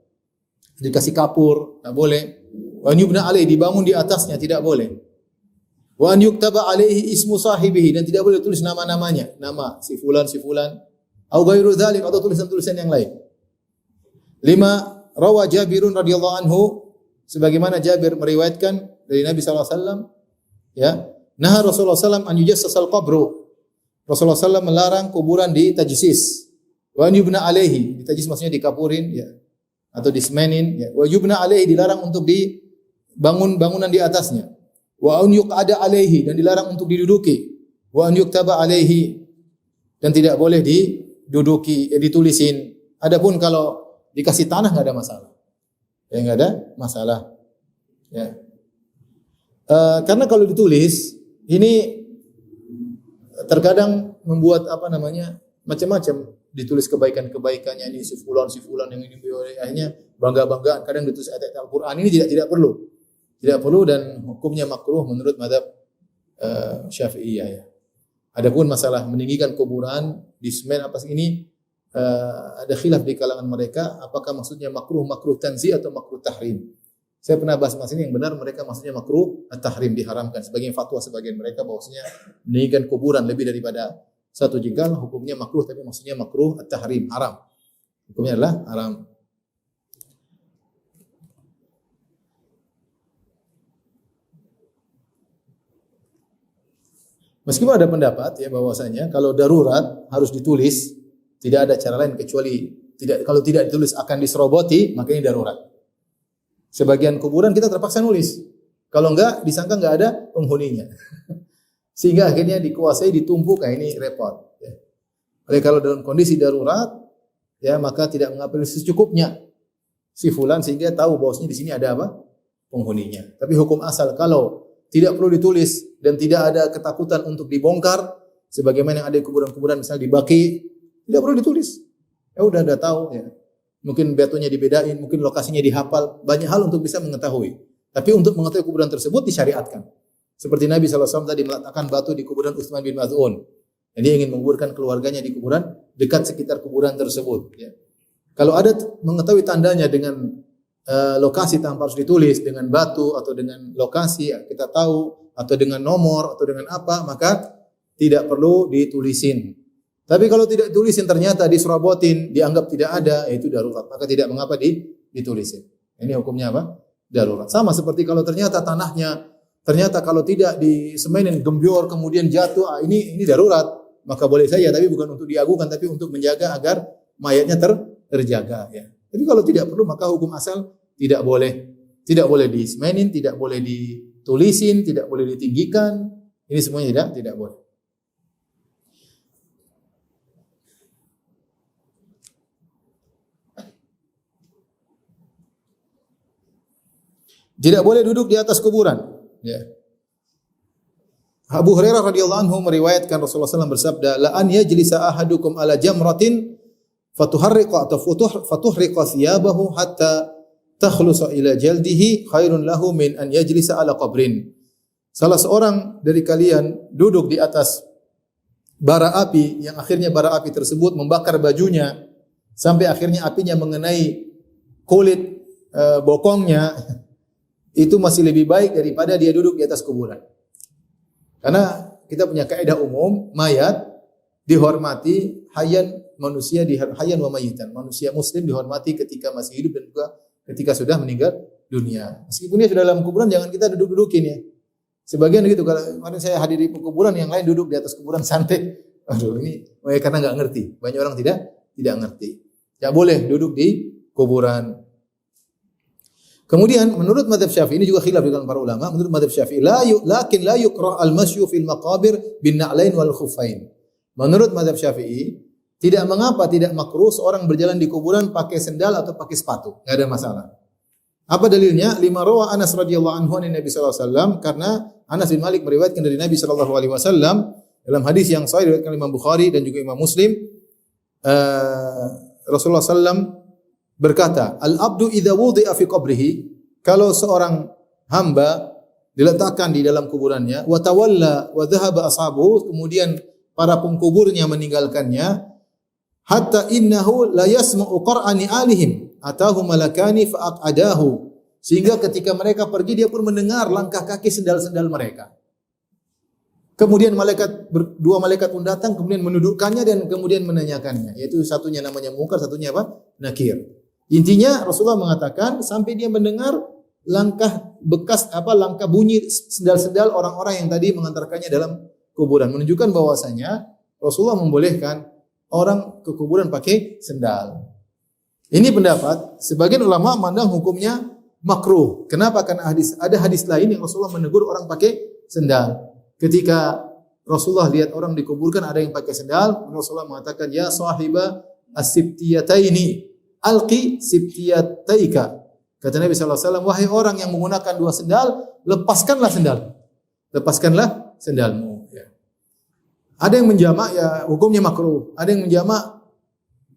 Dikasih kapur, tak boleh. Wa an yubna alaihi, dibangun di atasnya, tidak boleh. Wa an yuktaba alaihi ismu sahibihi, dan tidak boleh tulis nama-namanya, nama si fulan, au ghairu dzalik, atau tulisan-tulisan yang lain. 5 Rawa Jabirun radhiyallahu anhu, sebagaimana Jabir meriwayatkan dari Nabi sallallahu alaihi wasallam, ya, nah Rasulullah sallallahu an yujassasal qabru. Rasulullah sallallahu melarang kuburan ditajsis. Wa yubna alaihi, ditajsis maksudnya dikapurin ya, atau disemenin ya. Wa yubna alaihi, dilarang untuk dibangun bangunan di atasnya. Wa an yuqada alaihi, dan dilarang untuk diduduki. Wa an yuktaba alaihi, dan tidak boleh diduduki, ditulisin. Adapun kalau dikasih tanah enggak ada masalah. Ya enggak ada masalah. Ya. Karena kalau ditulis ini terkadang membuat macam-macam, ditulis kebaikannya ini si fulan yang ini akhirnya bangga-banggaan, kadang ditulis ayat Al-Qur'an, ini tidak perlu. Tidak perlu dan hukumnya makruh menurut mazhab Syafi'iyah ya. Adapun masalah meninggikan kuburan di semen apa ini ada khilaf di kalangan mereka, apakah maksudnya makruh tanzih atau makruh tahrim. Saya pernah bahas ini, yang benar mereka maksudnya makruh tahrim, diharamkan. Sebagian fatwa sebagian mereka bahwasanya meninggikan kuburan lebih daripada 1 jengkal hukumnya makruh, tapi maksudnya makruh tahrim, haram. Hukumnya adalah haram. Meskipun ada pendapat ya bahwasanya kalau darurat harus ditulis, tidak ada cara lain kecuali kalau tidak ditulis akan diseroboti, maka ini darurat. Sebagian kuburan kita terpaksa nulis. Kalau enggak disangka enggak ada penghuninya. Sehingga akhirnya dikuasai, ditumpuk, ini repot. Ya. Oleh kalau dalam kondisi darurat, ya maka tidak mengambil secukupnya si fulan sehingga tahu bahwasanya di sini ada apa? Penghuninya. Tapi hukum asal kalau tidak perlu ditulis dan tidak ada ketakutan untuk dibongkar, sebagaimana yang ada di kuburan-kuburan misalnya di Baqi, tidak perlu ditulis. Ya udah ada tahu ya. Mungkin batunya dibedain, mungkin lokasinya dihafal, banyak hal untuk bisa mengetahui. Tapi untuk mengetahui kuburan tersebut disyariatkan. Seperti Nabi SAW tadi meletakkan batu di kuburan Utsman bin Maz'un. Jadi dia ingin menguburkan keluarganya di kuburan dekat sekitar kuburan tersebut. Ya. Kalau ada mengetahui tandanya dengan lokasi tanpa harus ditulis, dengan batu atau dengan lokasi ya, kita tahu, atau dengan nomor atau dengan apa, maka tidak perlu ditulisin. Tapi kalau tidak ditulisin ternyata diserabotin, dianggap tidak ada, itu darurat. Maka tidak mengapa ditulisin. Ini hukumnya apa? Darurat. Sama seperti kalau ternyata tanahnya ternyata kalau tidak disemenin gembyor kemudian jatuh, ini darurat, maka boleh saja, tapi bukan untuk diagukan, tapi untuk menjaga agar mayatnya terjaga. Ya. Tapi kalau tidak perlu, maka hukum asal tidak boleh disemenin, tidak boleh ditulisin, tidak boleh ditinggikan. Ini semuanya tidak boleh. Tidak boleh duduk di atas kuburan. Ya. Abu Hurairah radhiyallahu anhu meriwayatkan Rasulullah SAW bersabda, "La an yajlisa ahadukum ala jamratin fatuharriqa atau fatuhriqa thiyabahu hatta takhlusa ila jaldihi khairun lahu min an yajlisa ala qabrin." Salah seorang dari kalian duduk di atas bara api yang akhirnya bara api tersebut membakar bajunya sampai akhirnya apinya mengenai kulit bokongnya. Itu masih lebih baik daripada dia duduk di atas kuburan. Karena kita punya kaidah umum, mayat dihormati, hayyan hayyan wa mayyitan. Manusia muslim dihormati ketika masih hidup dan juga ketika sudah meninggal dunia. Meskipun dia sudah dalam kuburan, jangan kita duduk-dudukin ya. Sebagian gitu, kalau kemarin saya hadiri kuburan, yang lain duduk di atas kuburan santai. Aduh, ini karena enggak ngerti. Banyak orang tidak ngerti. Enggak boleh duduk di kuburan. Kemudian menurut mazhab Syafi'i, ini juga khilaf di kalangan para ulama, menurut mazhab Syafi'i lakin la yukrah al-masyu fil maqabir bin na'lain wal khuffain. Menurut mazhab Syafi'i, tidak mengapa, tidak makruh seorang berjalan di kuburan pakai sendal atau pakai sepatu, enggak ada masalah. Apa dalilnya? Lima rawa Anas radhiyallahu anhu an Nabi sallallahu alaihi wasallam, karena Anas bin Malik meriwayatkan dari Nabi sallallahu alaihi wasallam dalam hadis yang sahih diriwayatkan Imam Bukhari dan juga Imam Muslim, Rasulullah sallallahu berkata, al-abdu idza wudi'a fi qabrihi, kalau seorang hamba diletakkan di dalam kuburannya, wa tawalla wa dhahaba ashabuhu, kemudian para pengkuburnya meninggalkannya, hatta innahu la yasma'u qur'ani alihim, atahu malakani fa aqadahu, sehingga ketika mereka pergi dia pun mendengar langkah kaki sendal-sendal mereka. Kemudian dua malaikat pun datang, kemudian menundukkannya dan kemudian menanyakannya, yaitu satunya namanya Munkar, satunya apa? Nakir. Intinya Rasulullah mengatakan sampai dia mendengar langkah langkah bunyi sendal-sendal orang-orang yang tadi mengantarkannya dalam kuburan, menunjukkan bahwasanya Rasulullah membolehkan orang ke kuburan pakai sendal. Ini pendapat sebagian ulama memandang hukumnya makruh. Kenapa? Karena ada hadis lain yang Rasulullah menegur orang pakai sendal. Ketika Rasulullah lihat orang dikuburkan ada yang pakai sendal, Rasulullah mengatakan, "Ya sahiba as-sibtiyataini, alqi sibtiyataika." Kata Nabi sallallahu alaihi wasallam, "Wahai orang yang menggunakan dua sendal, lepaskanlah sendal. Lepaskanlah sendalmu." Ya. Ada yang menjamak, ya hukumnya makruh. Ada yang menjamak,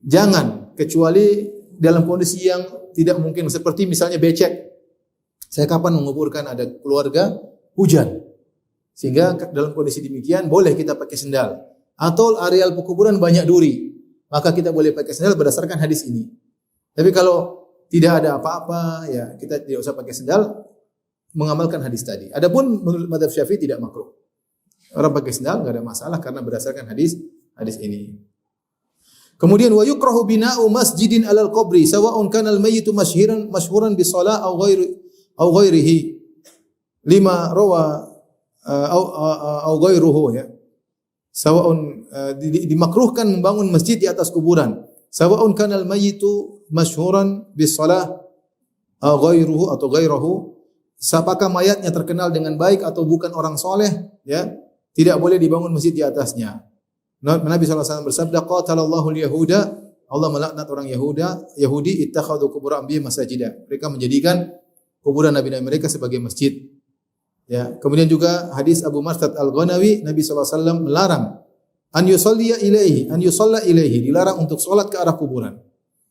jangan, kecuali dalam kondisi yang tidak mungkin, seperti misalnya becek. Saya kapan menguburkan ada keluarga hujan, sehingga dalam kondisi demikian boleh kita pakai sendal. Atau areal pekuburan banyak duri, maka kita boleh pakai sendal berdasarkan hadis ini. Tapi kalau tidak ada apa-apa, ya kita tidak usah pakai sendal, mengamalkan hadis tadi. Adapun menurut mazhab Syafi'i tidak makruh. Orang pakai sendal enggak ada masalah karena berdasarkan hadis ini. Kemudian wa yukrahu bina'u masjidin 'alal qabri sawa'un kana al-mayyitu mashhuran bi shalah aw ghairihi. Lima rawa aw ghairuhu, ya. Sawa'un dimakruhkan membangun masjid di atas kuburan. Sawa'un kana al-mayyitu mashhuran bis salah aw ghairuhu atau ghairuhu, apakah mayatnya terkenal dengan baik atau bukan orang soleh, ya, tidak boleh dibangun masjid di atasnya. Nabi SAW bersabda, qatalallahu al-yahuda, Allah melaknat orang Yahudi ittakhadhu qubur anbiya masajida. Mereka menjadikan kuburan nabi-nabi mereka sebagai masjid. Ya, kemudian juga hadis Abu Marsad Al-Ghanawi, Nabi SAW melarang an yusalla ilaihi, dilarang untuk salat ke arah kuburan.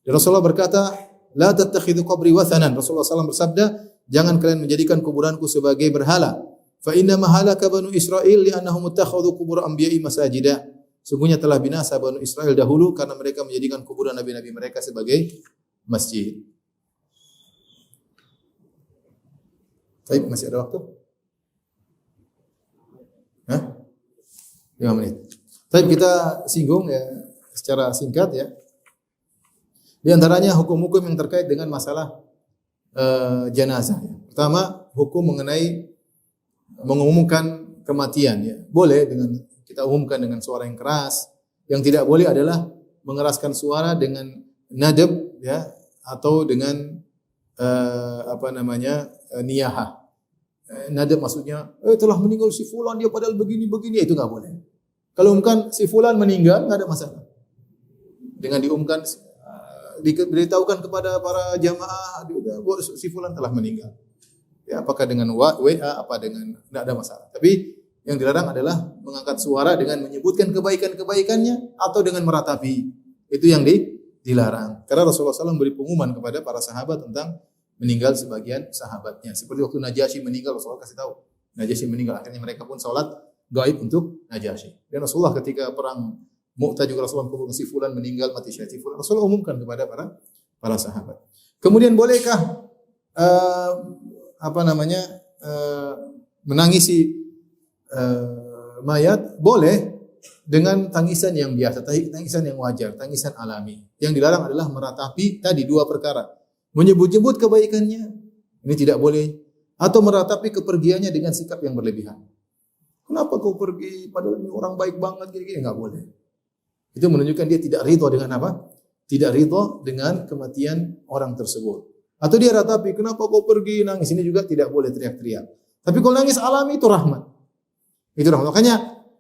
Dan Rasulullah berkata, la tattakhidhu qabri wathanan. Rasulullah SAW bersabda, jangan kalian menjadikan kuburanku sebagai berhala. Fa inna mahalaka banu Israil li'annahum ittakhadhu qubur anbiya'i masajida. Sungguhnya telah binasa Bani Israel dahulu karena mereka menjadikan kuburan nabi-nabi mereka sebagai masjid. Baik, masih ada waktu? Hah? 5 menit. Baik, kita singgung ya secara singkat ya. Di antaranya hukum-hukum yang terkait dengan masalah jenazah. Pertama, hukum mengenai mengumumkan kematian ya. Boleh dengan kita umumkan dengan suara yang keras. Yang tidak boleh adalah mengeraskan suara dengan nadab ya atau dengan niyahah. Nadab maksudnya telah meninggal si fulan, dia padahal begini-begini, itu enggak boleh. Kalau umumkan si fulan meninggal enggak ada masalah. Dengan diumumkan diberitahukan kepada para jamaah si fulan telah meninggal. Ya, apakah dengan WA apa dengan enggak ada masalah. Tapi yang dilarang adalah mengangkat suara dengan menyebutkan kebaikan-kebaikannya atau dengan meratapi. Itu yang dilarang. Karena Rasulullah SAW beri pengumuman kepada para sahabat tentang meninggal sebagian sahabatnya. Seperti waktu Najasyi meninggal, Rasulullah kasih tahu. Najasyi meninggal, akhirnya mereka pun salat gaib untuk Najasyi. Dan Rasulullah ketika perang Mu'tah juga Rasulullah menghubungi si fulan meninggal, mati syahid si fulan. Rasulullah umumkan kepada para sahabat. Kemudian bolehkah menangisi mayat? Boleh dengan tangisan yang biasa, tangisan yang wajar, tangisan alami. Yang dilarang adalah meratapi tadi dua perkara. Menyebut-nyebut kebaikannya, ini tidak boleh. Atau meratapi kepergiannya dengan sikap yang berlebihan. Kenapa kau pergi? Padahal ini orang baik banget, gini-gini. Enggak boleh. Itu menunjukkan dia tidak ridha dengan apa? Tidak ridha dengan kematian orang tersebut. Atau dia ratapi, kenapa kau pergi nangis? Ini juga tidak boleh teriak-teriak. Tapi kalau nangis alami itu rahmat. Itu rahmat. Makanya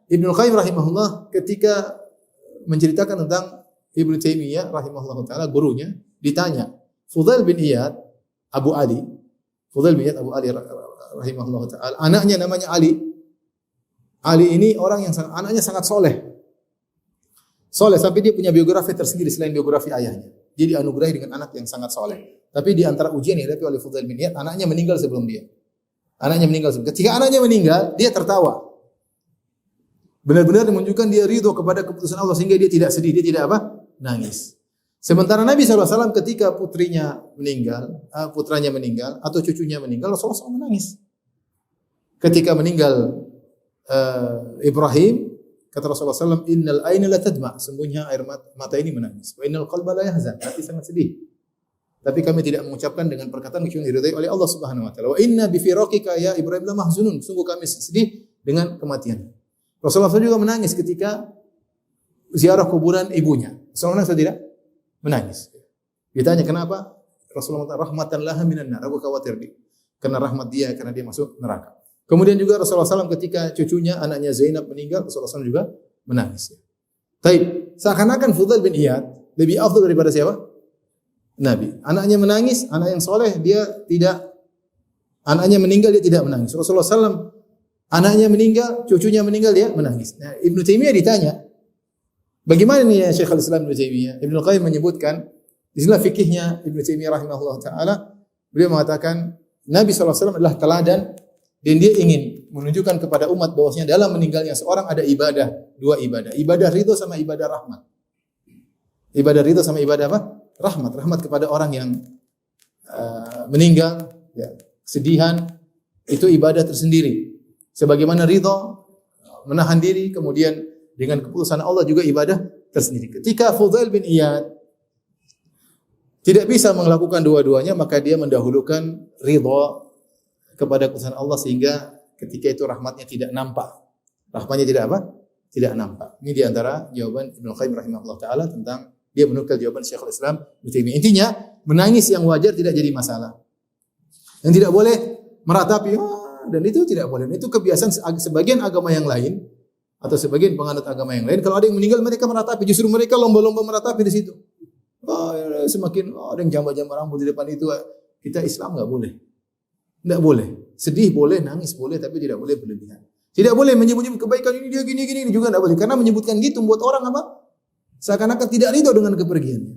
Ibnu Qayyim rahimahullah ketika menceritakan tentang Ibnu Taimiyah rahimahullah taala, gurunya ditanya, Fudail bin Iyad Abu Ali rahimahullah taala, anaknya namanya Ali. Ali ini orang yang anaknya sangat soleh sampai dia punya biografi tersendiri selain biografi ayahnya. Dia dianugerahi dengan anak yang sangat soleh. Tapi di antara ujian yang dihadapi oleh Fudail bin Iyad, anaknya meninggal sebelum dia. Ketika anaknya meninggal, dia tertawa. Benar-benar menunjukkan dia ridho kepada keputusan Allah sehingga dia tidak sedih, dia tidak nangis. Sementara Nabi SAW ketika putranya meninggal atau cucunya meninggal, Rasulullah SAW menangis. Ketika meninggal Ibrahim, kata Rasulullah SAW, innal aina la tadma, sungguhnya air mata ini menangis. Wa innal qalba la yahzan, hati sangat sedih. Tapi kami tidak mengucapkan dengan perkataan kecuali diridhai oleh Allah Subhanahu wa taala. Wa inna bi firaqika ya Ibrahim la mahzunun, sungguh kami sedih dengan kematian. Rasulullah SAW juga menangis ketika ziarah kuburan ibunya. Rasulullah menangis atau tidak? Menangis. Ditanya kenapa? Rasulullah mengatakan rahmatan laha minan nar. Aku khawatir karena rahmat dia, karena dia masuk neraka. Kemudian juga Rasulullah SAW ketika cucunya anaknya Zainab meninggal, Rasulullah SAW juga menangis. Taib. Seakan-akan Fudail bin Iyad lebih afdal daripada siapa? Nabi. Anaknya menangis, anak yang soleh dia tidak. Anaknya meninggal dia tidak menangis. Rasulullah SAW anaknya meninggal, cucunya meninggal dia menangis. Nah, Ibnu Taimiyah ditanya, bagaimana nih ya Syekhul Islam Ibnu Taimiyah? Ibnu Qayyim menyebutkan, di sinilah fikihnya Ibnu Taimiyah rahimahullah taala. Beliau mengatakan Nabi SAW adalah teladan dan dia ingin menunjukkan kepada umat bahwasanya dalam meninggalnya seorang ada ibadah, dua ibadah. Ibadah ridho sama ibadah rahmat. Ibadah ridho sama ibadah apa? Rahmat. Rahmat kepada orang yang meninggal, ya, kesedihan, itu ibadah tersendiri. Sebagaimana ridho, menahan diri, kemudian dengan keputusan Allah juga ibadah tersendiri. Ketika Fudail bin Iyad tidak bisa melakukan dua-duanya, maka dia mendahulukan ridho kepada keputusan Allah sehingga ketika itu rahmatnya tidak nampak. Rahmatnya tidak apa? Tidak nampak. Ini diantara jawaban Ibnu Qayyim rahimahullah taala tentang dia menukil jawaban Syekhul Islam Ibnu Taimiyah. Intinya menangis yang wajar tidak jadi masalah. Yang tidak boleh meratapi, dan itu tidak boleh. Itu kebiasaan sebagian agama yang lain atau sebagian penganut agama yang lain. Kalau ada yang meninggal mereka meratapi, justru mereka lomba-lomba meratapi di situ. Semakin ada yang jambak-jambak rambut di depan itu. Kita Islam nggak boleh, nggak boleh. Sedih boleh, nangis boleh, tapi tidak boleh berlebihan. Tidak boleh menyebut-nyebut kebaikan ini dia gini juga nggak boleh. Karena menyebutkan gitu membuat orang apa? Seakan-akan tidak ridho dengan kepergiannya.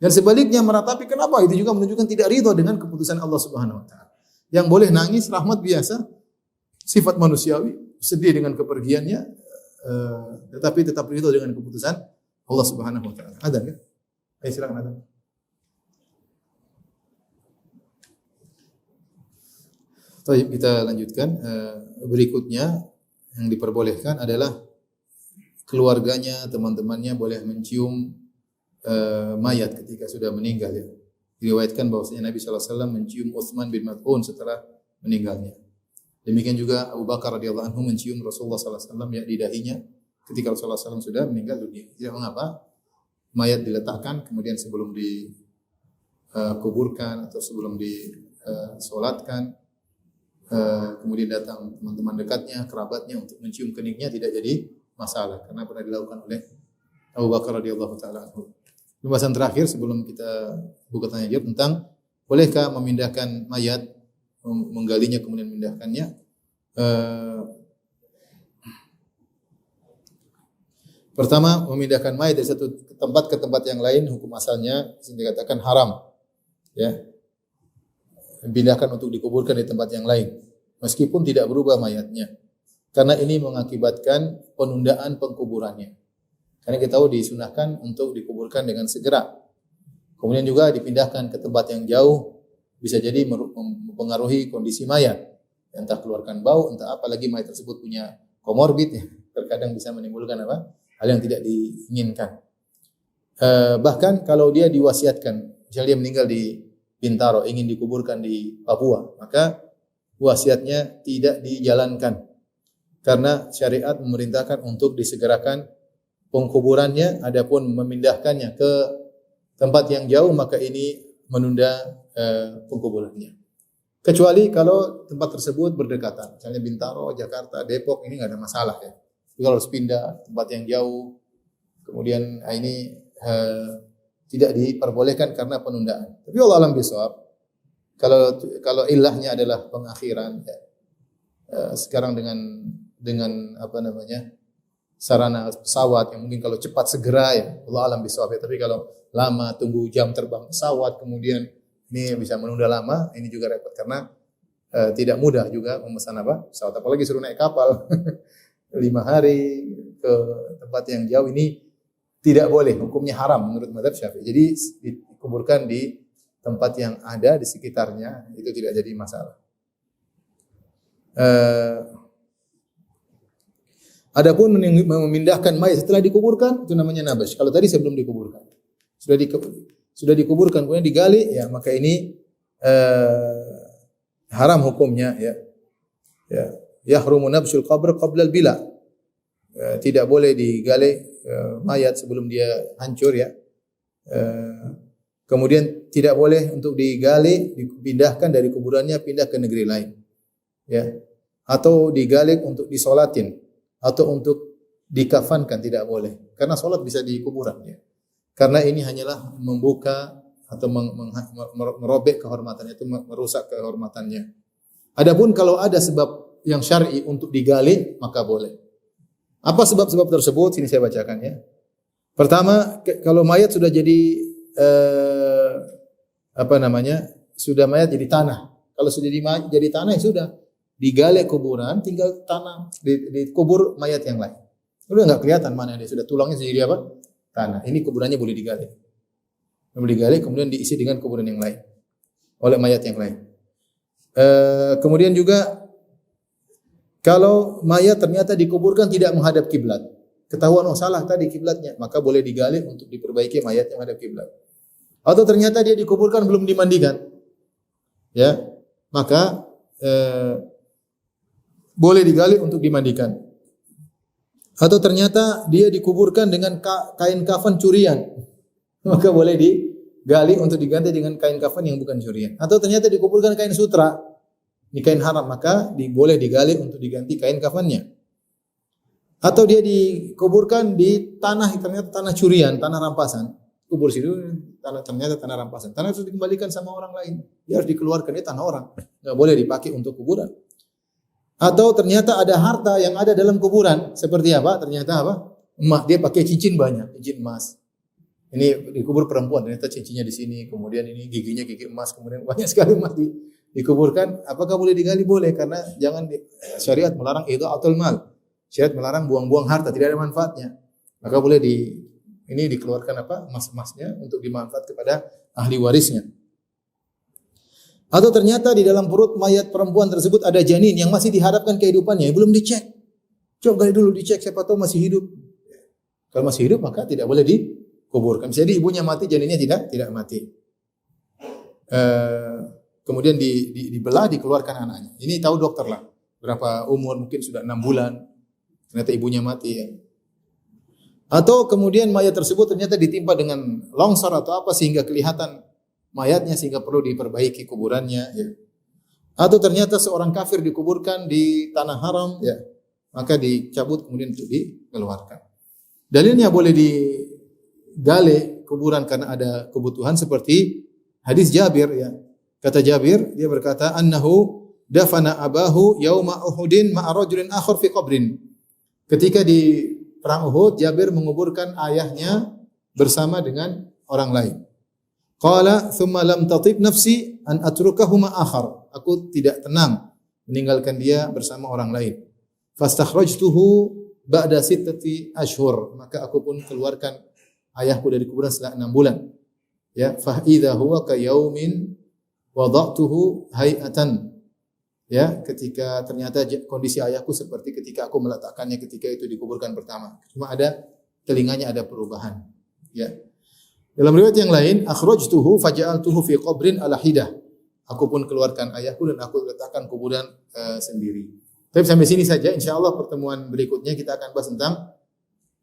Dan sebaliknya meratapi, kenapa? Itu juga menunjukkan tidak ridho dengan keputusan Allah Subhanahu Wa Taala. Yang boleh nangis rahmat biasa, sifat manusiawi, sedih dengan kepergiannya, tetapi tetap ridho dengan keputusan Allah Subhanahu Wa Taala. Ada kan? Ayo silakan ada. Baik, kita lanjutkan. Berikutnya yang diperbolehkan adalah keluarganya, teman-temannya boleh mencium mayat ketika sudah meninggal. Ya. Diriwayatkan bahwasanya Nabi SAW mencium Utsman bin Maz'un setelah meninggalnya. Demikian juga Abu Bakar radhiyallahu anhu mencium Rasulullah SAW ya, di dahinya ketika Rasulullah SAW sudah meninggal dunia. Tidak mengapa mayat diletakkan kemudian sebelum dikuburkan atau sebelum disolatkan. Kemudian datang teman-teman dekatnya, kerabatnya untuk mencium keningnya tidak jadi masalah karena pernah dilakukan oleh Abu Bakar radhiyallahu taala anhu. Pembahasan terakhir sebelum kita buka tanya jawab tentang bolehkah memindahkan mayat, menggalinya kemudian memindahkannya. Pertama, memindahkan mayat dari satu tempat ke tempat yang lain hukum asalnya dikatakan haram. Ya. Pindahkan untuk dikuburkan di tempat yang lain meskipun tidak berubah mayatnya karena ini mengakibatkan penundaan pengkuburannya karena kita tahu disunahkan untuk dikuburkan dengan segera, kemudian juga dipindahkan ke tempat yang jauh bisa jadi mempengaruhi kondisi mayat, entah keluarkan bau, entah apalagi mayat tersebut punya komorbid ya, terkadang bisa menimbulkan hal yang tidak diinginkan. Bahkan kalau dia diwasiatkan, misalnya dia meninggal di Bintaro, ingin dikuburkan di Papua, maka wasiatnya tidak dijalankan karena syariat memerintahkan untuk disegerakan pengkuburannya. Adapun memindahkannya ke tempat yang jauh maka ini menunda pengkuburannya. Kecuali kalau tempat tersebut berdekatan, misalnya Bintaro, Jakarta, Depok, ini nggak ada masalah ya. Tapi kalau harus pindah tempat yang jauh, kemudian ini tidak diperbolehkan karena penundaan. Tapi Allah alam bisawab, kalau ilahnya adalah pengakhiran, ya, sekarang dengan sarana pesawat yang mungkin kalau cepat segera ya, Allah alam bisawab ya. Tapi kalau lama tunggu jam terbang pesawat, kemudian ini bisa menunda lama, ini juga repot karena tidak mudah juga memesan pesawat, apalagi suruh naik kapal 5 hari ke tempat yang jauh ini. Tidak boleh, hukumnya haram menurut mazhab Syafi'i. Jadi dikuburkan di tempat yang ada di sekitarnya, itu tidak jadi masalah. Adapun memindahkan mayat setelah dikuburkan itu namanya nabash. Kalau tadi sebelum dikuburkan, sudah dikuburkan kemudian digali, ya maka ini haram hukumnya ya. Yahrumu nabshul qabr qabla al-bila. Tidak boleh digali mayat sebelum dia hancur ya. Kemudian tidak boleh untuk digali, dipindahkan dari kuburannya pindah ke negeri lain. Ya. Atau digali untuk disolatin atau untuk dikafankan tidak boleh. Karena solat bisa di kuburan ya. Karena ini hanyalah membuka atau merobek kehormatannya, itu merusak kehormatannya. Adapun kalau ada sebab yang syar'i untuk digali maka boleh. Apa sebab-sebab tersebut? Sini saya bacakan ya. Pertama, kalau mayat sudah jadi sudah mayat jadi tanah. Kalau sudah jadi tanah ya sudah digali kuburan, tinggal tanah dikubur mayat yang lain. Udah enggak kelihatan mana dia sudah tulangnya jadi tanah. Ini kuburannya boleh digali. Boleh digali kemudian diisi dengan kuburan yang lain oleh mayat yang lain. Kemudian juga kalau mayat ternyata dikuburkan tidak menghadap kiblat, ketahuan salah tadi kiblatnya, maka boleh digali untuk diperbaiki mayat yang menghadap kiblat. Atau ternyata dia dikuburkan belum dimandikan, ya, maka boleh digali untuk dimandikan. Atau ternyata dia dikuburkan dengan kain kafan curian, maka boleh digali untuk diganti dengan kain kafan yang bukan curian. Atau ternyata dikuburkan kain sutra, ini kain haram, maka boleh digali untuk diganti kain kafannya. Atau dia dikuburkan di tanah, ternyata tanah curian, tanah rampasan. Kubur situ ternyata tanah rampasan. Tanah itu dikembalikan sama orang lain. Dia harus dikeluarkan, ini tanah orang. Enggak boleh dipakai untuk kuburan. Atau ternyata ada harta yang ada dalam kuburan. Seperti apa? Ternyata apa? Emas. Dia pakai cincin banyak, cincin emas. Ini dikubur perempuan, ternyata cincinnya di sini, kemudian ini giginya gigi emas, kemudian banyak sekali emas dikuburkan. Apakah boleh digali? Boleh, karena syariat melarang itu atul mal. Syariat melarang buang-buang harta, tidak ada manfaatnya. Maka boleh ini dikeluarkan emas-emasnya untuk dimanfaat kepada ahli warisnya. Atau ternyata di dalam perut mayat perempuan tersebut ada janin yang masih diharapkan kehidupannya, belum dicek. Coba gali dulu dicek, siapa tahu masih hidup. Kalau masih hidup maka tidak boleh dikuburkan. Jadi ibunya mati, janinnya tidak mati. Kemudian dibelah, dikeluarkan anaknya. Ini tahu dokter lah. Berapa umur, mungkin sudah 6 bulan. Ternyata ibunya mati ya. Atau kemudian mayat tersebut ternyata ditimpa dengan longsor atau apa sehingga kelihatan mayatnya, sehingga perlu diperbaiki kuburannya ya. Atau ternyata seorang kafir dikuburkan di tanah haram ya. Maka dicabut kemudian untuk dikeluarkan. Dalilnya boleh digali kuburan karena ada kebutuhan seperti hadis Jabir ya. Kata Jabir, dia berkata annahu dafana abahu yauma Uhudin ma'a rajulin akhar fi qabrin. Ketika di perang Uhud, Jabir menguburkan ayahnya bersama dengan orang lain. Qala thumma lam tatib nafsi an atrukahu ma akhar. Aku tidak tenang meninggalkan dia bersama orang lain. Fastakhrajtuhu ba'da 6 ashhur. Maka aku pun keluarkan ayahku dari kuburan setelah 6 bulan. Ya, fa idza huwa ka yaumin wada'tuhu hay'atan. Ya, ketika ternyata kondisi ayahku seperti ketika aku meletakkannya ketika itu dikuburkan pertama. Cuma ada telinganya ada perubahan. Ya. Dalam riwayat yang lain, akhrajtuhu faja'altuhu fi qabrin ala hidah. Aku pun keluarkan ayahku dan aku letakkan kuburan sendiri. Tapi sampai sini saja, insyaallah pertemuan berikutnya kita akan bahas tentang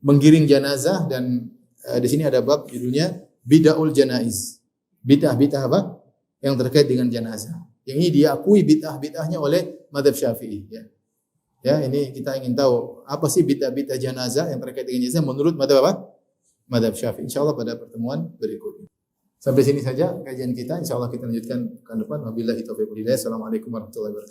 menggiring jenazah dan di sini ada bab judulnya bid'aul janaiz. Bid'ah apa? Yang terkait dengan jenazah. Yang ini diakui bid'ahnya oleh mazhab Syafi'i ya. Ya, ini kita ingin tahu apa sih bid'ah jenazah yang terkait dengan jenazah menurut mazhab apa? Mazhab Syafi'i. Insyaallah pada pertemuan berikutnya. Sampai sini saja kajian kita. Insyaallah kita lanjutkan ke depan. Wabillahi taufiq wal hidayah. Assalamualaikum warahmatullahi wabarakatuh.